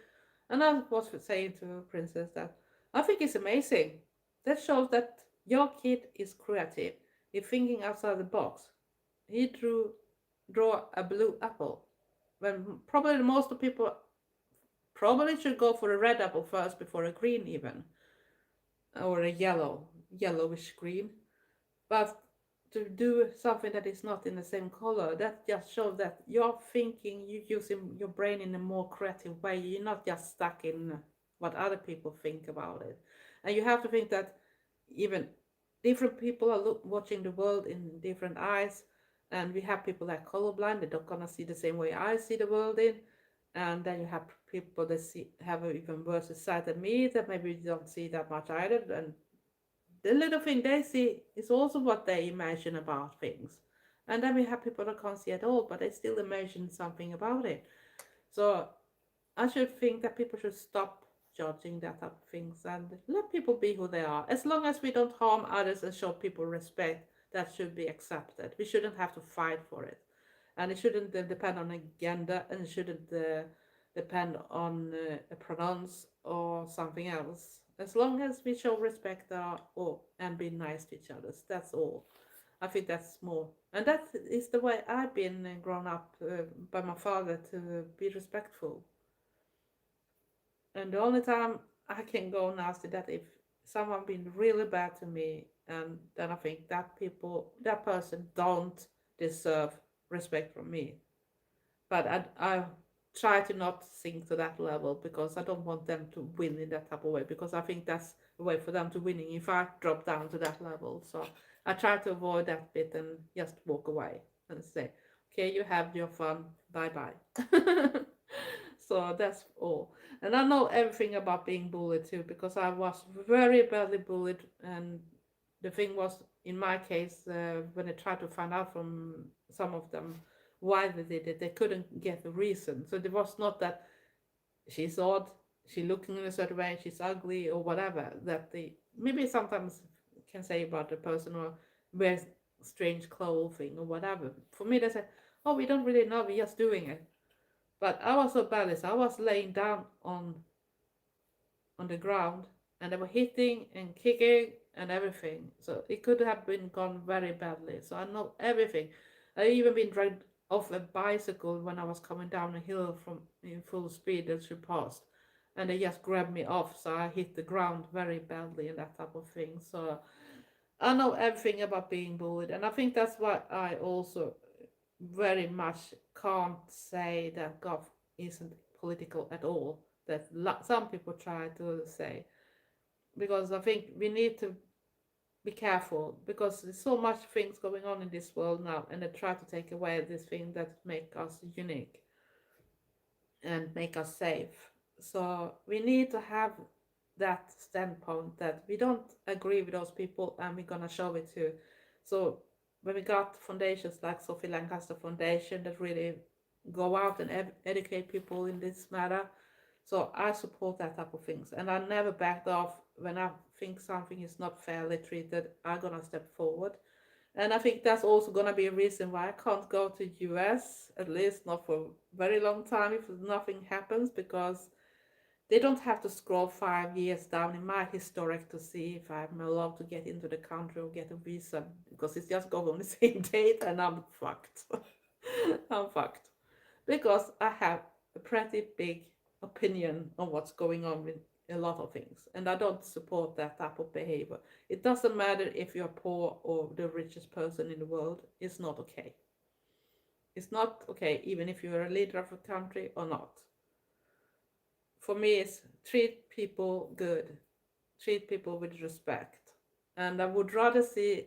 And I was saying to Princess that I think it's amazing. That shows that your kid is creative. He's thinking outside the box. He draw a blue apple. When probably most of people probably should go for a red apple first before a green even. Or a yellowish green. But to do something that is not in the same color, that just shows that you're thinking, you're using your brain in a more creative way. You're not just stuck in what other people think about it. And you have to think that even different people are watching the world in different eyes, and we have people that are colorblind, they're not gonna see the same way I see the world in. And then you have people that have an even worse sight than me, that maybe don't see that much either, and the little thing they see is also what they imagine about things. And then we have people that can't see at all, but they still imagine something about it. So I should think that people should stop judging that type of things and let people be who they are. As long as we don't harm others and show people respect, that should be accepted. We shouldn't have to fight for it. And it shouldn't depend on a gender, and it shouldn't depend on a pronounce or something else. As long as we show respect and be nice to each other, that's all. I think that's more. And that is the way I've been grown up by my father, to be respectful. And the only time I can go nasty, that if someone been really bad to me, and then I think that person don't deserve respect from me. But I try to not sink to that level, because I don't want them to win in that type of way, because I think that's a way for them to winning if I drop down to that level. So I try to avoid that bit and just walk away and say, okay, you have your fun, bye bye. So that's all. And I know everything about being bullied too, because I was very badly bullied. And the thing was, in my case, when I tried to find out from some of them why they did it, they couldn't get the reason. So it was not that she's odd, she's looking in a certain way, she's ugly, or whatever, that they maybe sometimes can say about the person, or wears strange clothing or whatever. For me, they say, oh, we don't really know, we're just doing it. But I was so bad, I was laying down on the ground, and they were hitting and kicking and everything. So it could have been gone very badly. So I know everything. I even been dragged off a bicycle when I was coming down a hill from in full speed as she passed, and they just grabbed me off. So I hit the ground very badly and that type of thing. So I know everything about being bullied, and I think that's why I also very much can't say that golf isn't political at all. That some people try to say, because I think we need to be careful, because there's so much things going on in this world now, and they try to take away this thing that make us unique and make us safe. So we need to have that standpoint that we don't agree with those people, and we're gonna show it too. So when we got foundations like Sophie Lancaster Foundation that really go out and educate people in this matter, so I support that type of things, and I never backed off when I think something is not fairly treated. I'm gonna step forward, and I think that's also gonna be a reason why I can't go to US, at least not for a very long time, if nothing happens, because they don't have to scroll 5 years down in my historic to see if I'm allowed to get into the country or get a visa, because it's just go on the same date, and I'm fucked. I'm fucked. Because I have a pretty big opinion on what's going on with a lot of things, and I don't support that type of behavior. It doesn't matter if you're poor or the richest person in the world, it's not okay. It's not okay, even if you're a leader of a country or not. For me, it's treat people good, treat people with respect. And I would rather see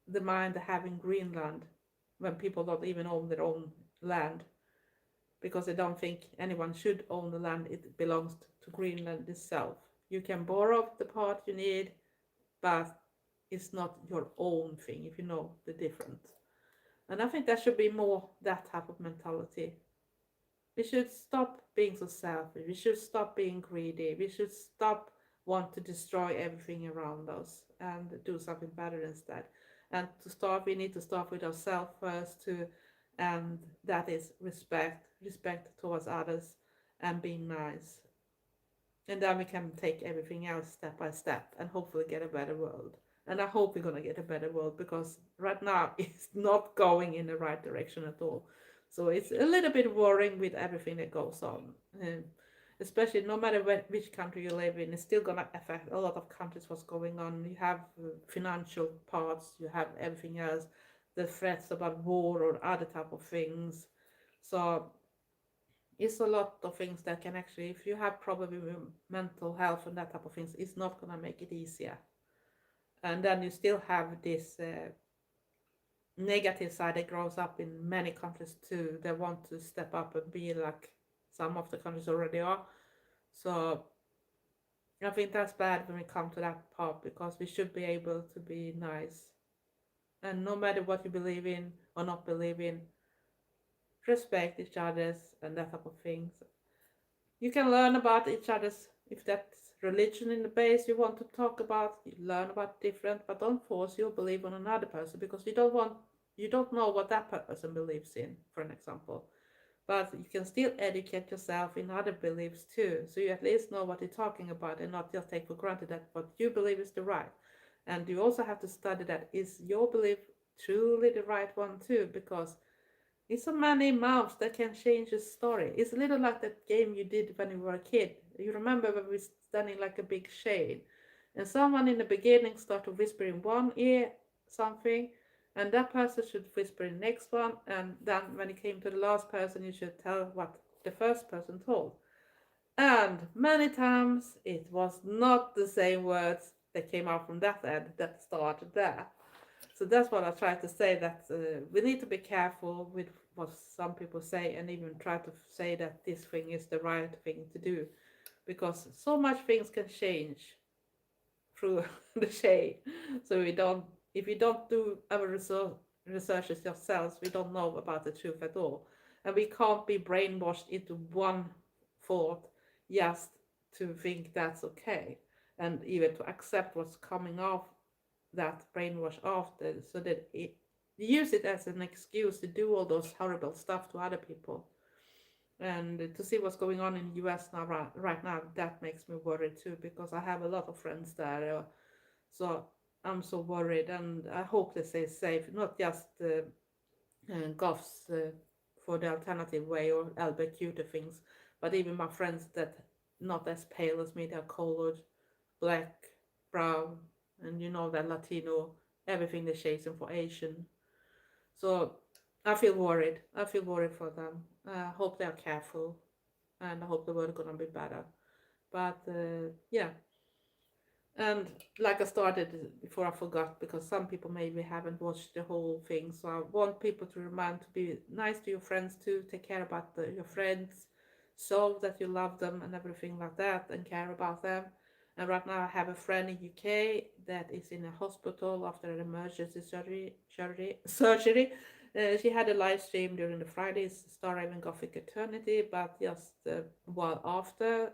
the mind having Greenland when people don't even own their own land, because I don't think anyone should own the land. It belongs to Greenland itself. You can borrow the part you need, but it's not your own thing, if you know the difference. And I think there should be more that type of mentality. We should stop being so selfish. We should stop being greedy. We should stop want to destroy everything around us and do something better instead. And to start, we need to start with ourselves first too, and that is respect towards others, and being nice. And then we can take everything else step by step and hopefully get a better world. And I hope we're gonna get a better world, because right now it's not going in the right direction at all. So it's a little bit worrying with everything that goes on. Especially no matter which country you live in, it's still gonna affect a lot of countries what's going on. You have financial parts, you have everything else, the threats about war or other type of things. So it's a lot of things that can actually, if you have problem with mental health and that type of things, it's not gonna make it easier. And then you still have this negative side that grows up in many countries too. They want to step up and be like some of the countries already are. So I think that's bad when we come to that part, because we should be able to be nice. And no matter what you believe in or not believe in, respect each other's and that type of things. You can learn about each other's, if that's religion in the base you want to talk about, you learn about different, but don't force your belief on another person, because you don't know what that person believes in, for an example. But you can still educate yourself in other beliefs too, so you at least know what you're talking about and not just take for granted that what you believe is the right. And you also have to study that, is your belief truly the right one too, because it's so many mouths that can change a story. It's a little like that game you did when you were a kid. You remember when we were standing like a big shade, and someone in the beginning started whispering one ear something, and that person should whisper in the next one, and then when it came to the last person, you should tell what the first person told. And many times it was not the same words that came out from that end that started there. So that's what I try to say, that we need to be careful with what some people say, and even try to say that this thing is the right thing to do, because so much things can change through the shade. So we don't, if we don't do our researches yourselves, we don't know about the truth at all, and we can't be brainwashed into one thought just to think that's okay, and even to accept what's coming off that brainwash after, so that it use it as an excuse to do all those horrible stuff to other people. And to see what's going on in the US now, right now, that makes me worried too, because I have a lot of friends there. So I'm so worried, and I hope they stay safe, not just goths for the alternative way or LBQ things, but even my friends that not as pale as me, they're colored, black, brown, and you know that Latino, everything they're chasing for Asian. So I feel worried. I feel worried for them. I hope they're careful, and I hope the world gonna be better. But yeah, and like I started before I forgot, because some people maybe haven't watched the whole thing. So I want people to remind to be nice to your friends too, take care about your friends, show that you love them and everything like that, and care about them. And right now I have a friend in UK that is in a hospital after an emergency surgery. She had a live stream during the Fridays Star Raven Gothic Eternity, but just a while after,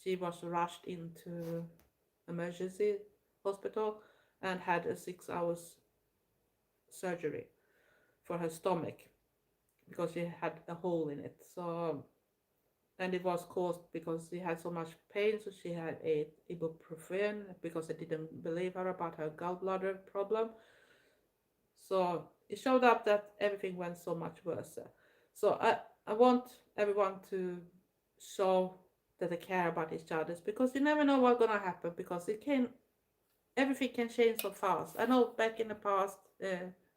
she was rushed into emergency hospital and had a 6 hours surgery for her stomach, because she had a hole in it. So, and it was caused because she had so much pain, so she had a ibuprofen because they didn't believe her about her gallbladder problem. So it showed up that everything went so much worse. So I want everyone to show that they care about each other, because you never know what's gonna happen, because everything can change so fast. I know back in the past,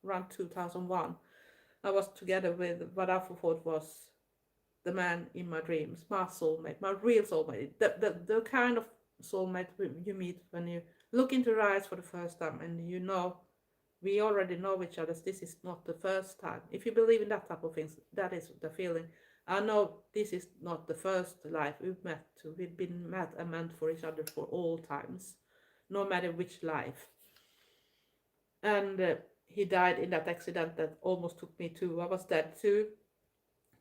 around 2001, I was together with what I thought was the man in my dreams, my soulmate, my real soulmate, the kind of soulmate you meet when you look into your eyes for the first time, and you know, we already know each other. This is not the first time. If you believe in that type of things, that is the feeling. I know this is not the first life we've met. We've been met and meant for each other for all times, no matter which life. And he died in that accident that almost took me too. I was dead too,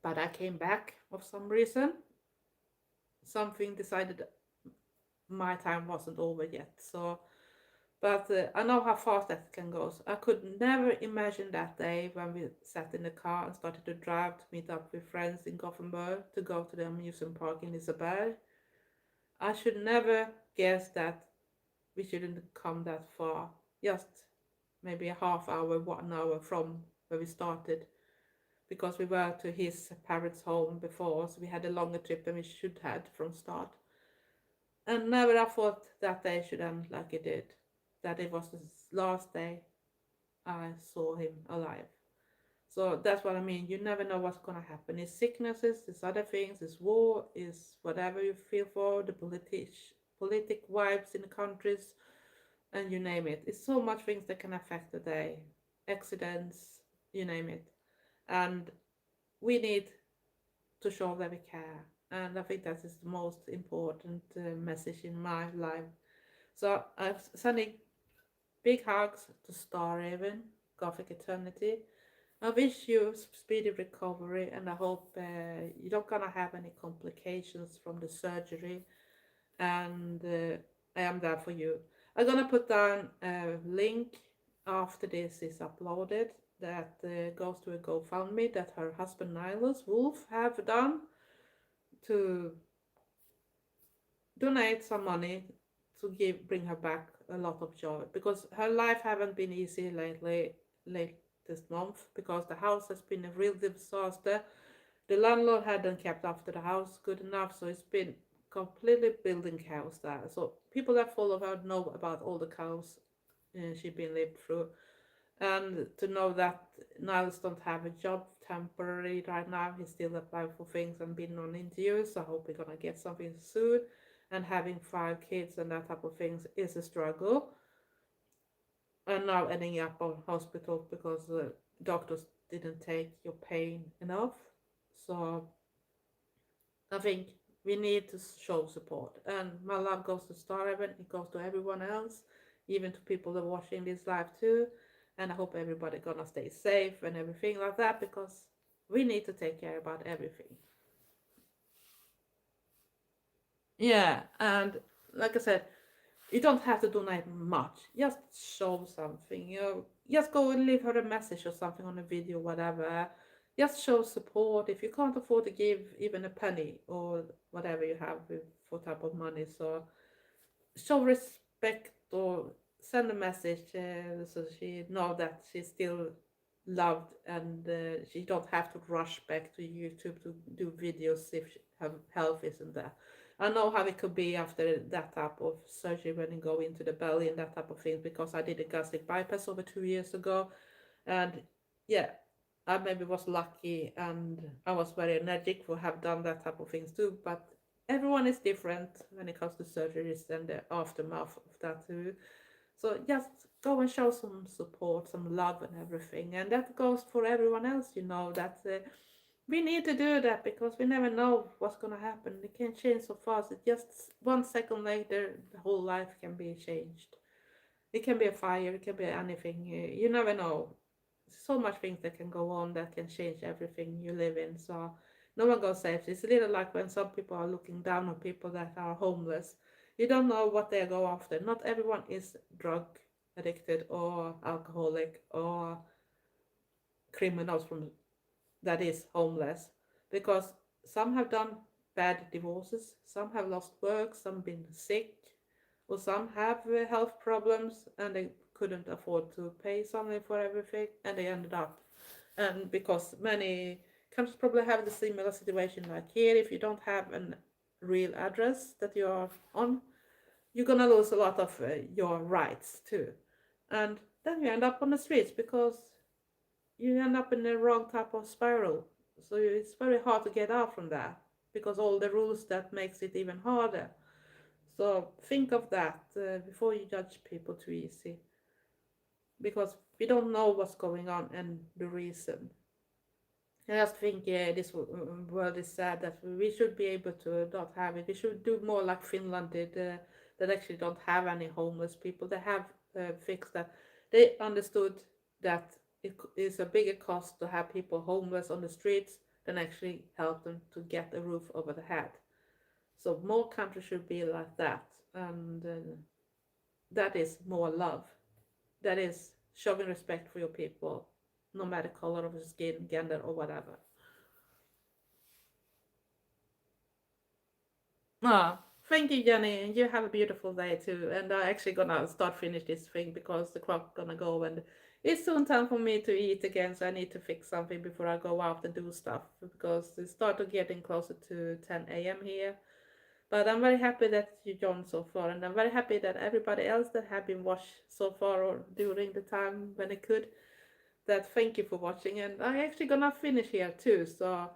but I came back for some reason. Something decided my time wasn't over yet. So, but I know how fast that can go. So I could never imagine that day when we sat in the car and started to drive to meet up with friends in Gothenburg to go to the amusement park in Liseberg. I should never guess that we shouldn't come that far. Just maybe a half hour, 1 hour from where we started, because we were to his parents' home before, so we had a longer trip than we should had from start. And never I thought that day should end like it did. That it was the last day I saw him alive. So that's what I mean. You never know what's gonna happen. It's sicknesses, it's other things, it's war, it's whatever you feel for, the politic vibes in the countries, and you name it. It's so much things that can affect the day, accidents, you name it. And we need to show that we care. And I think that is the most important message in my life. So I'm sending big hugs to Star Raven, Gothic Eternity. I wish you speedy recovery, and I hope you're not gonna have any complications from the surgery. And I am there for you. I'm gonna put down a link after this is uploaded that goes to a GoFundMe that her husband Nihilus Wolf have done to donate some money to bring her back a lot of joy, because her life haven't been easy late this month, because the house has been a real disaster. The landlord hadn't kept after the house good enough, so it's been completely building chaos there. So people that follow her know about all the chaos she's been lived through, and to know that Niles don't have a job temporary right now, he's still applying for things and been on interviews. So I hope we're gonna get something soon. And having 5 kids and that type of things is a struggle. And now ending up on hospital because the doctors didn't take your pain enough. So I think we need to show support. And my love goes to Star Raven, it goes to everyone else, even to people that are watching this live too. And I hope everybody gonna stay safe and everything like that, because we need to take care about everything. Yeah, and like I said, you don't have to donate much. Just show something. Just go and leave her a message or something on a video, whatever. Just show support. If you can't afford to give even a penny or whatever you have for type of money, so show respect or send a message so she know that she's still loved, and she don't have to rush back to YouTube to do videos if her health isn't there. I know how it could be after that type of surgery when you go into the belly and that type of thing, because I did a gastric bypass over 2 years ago. And yeah, I maybe was lucky and I was very energetic for have done that type of things too. But everyone is different when it comes to surgeries and the aftermath of that too. So just go and show some support, some love and everything. And that goes for everyone else, that we need to do that, because we never know what's going to happen. It can change so fast. It just 1 second later, the whole life can be changed. It can be a fire, it can be anything. You never know. So much things that can go on that can change everything you live in. So no one goes safe. It's a little like when some people are looking down on people that are homeless. You don't know what they go after. Not everyone is drug addicted or alcoholic or criminals from that is homeless, because some have done bad divorces, some have lost work, some been sick, or some have health problems and they couldn't afford to pay something for everything, and they ended up. And because many countries probably have the similar situation like here, if you don't have a real address that you are on, you're gonna lose a lot of your rights too. And then you end up on the streets because you end up in the wrong type of spiral. So it's very hard to get out from that, because all the rules that makes it even harder. So think of that before you judge people too easy, because we don't know what's going on and the reason. I just think this world is sad that we should be able to not have it. We should do more like Finland did, that actually don't have any homeless people. They have fixed that. They understood that it is a bigger cost to have people homeless on the streets than actually help them to get a roof over the head. So more countries should be like that, and that is more love. That is showing respect for your people, no matter color of skin, gender, or whatever. Ah, thank you, Jenny. You have a beautiful day too. And I'm actually gonna start finish this thing because the clock gonna go, and it's soon time for me to eat again. So I need to fix something before I go out and do stuff, because it started getting closer to 10 a.m. here. But I'm very happy that you joined so far, and I'm very happy that everybody else that have been watched so far or during the time when they could, that thank you for watching. And I'm actually gonna finish here too. So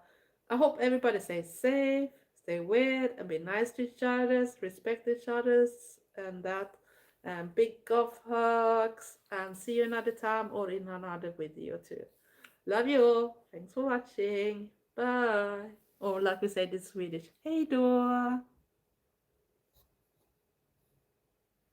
I hope everybody stays safe, stay weird, and be nice to each other, respect each other's, and that. And big golf hugs, and see you another time or in another video too. Love you all. Thanks for watching. Bye. Or like we said in Swedish, hej då!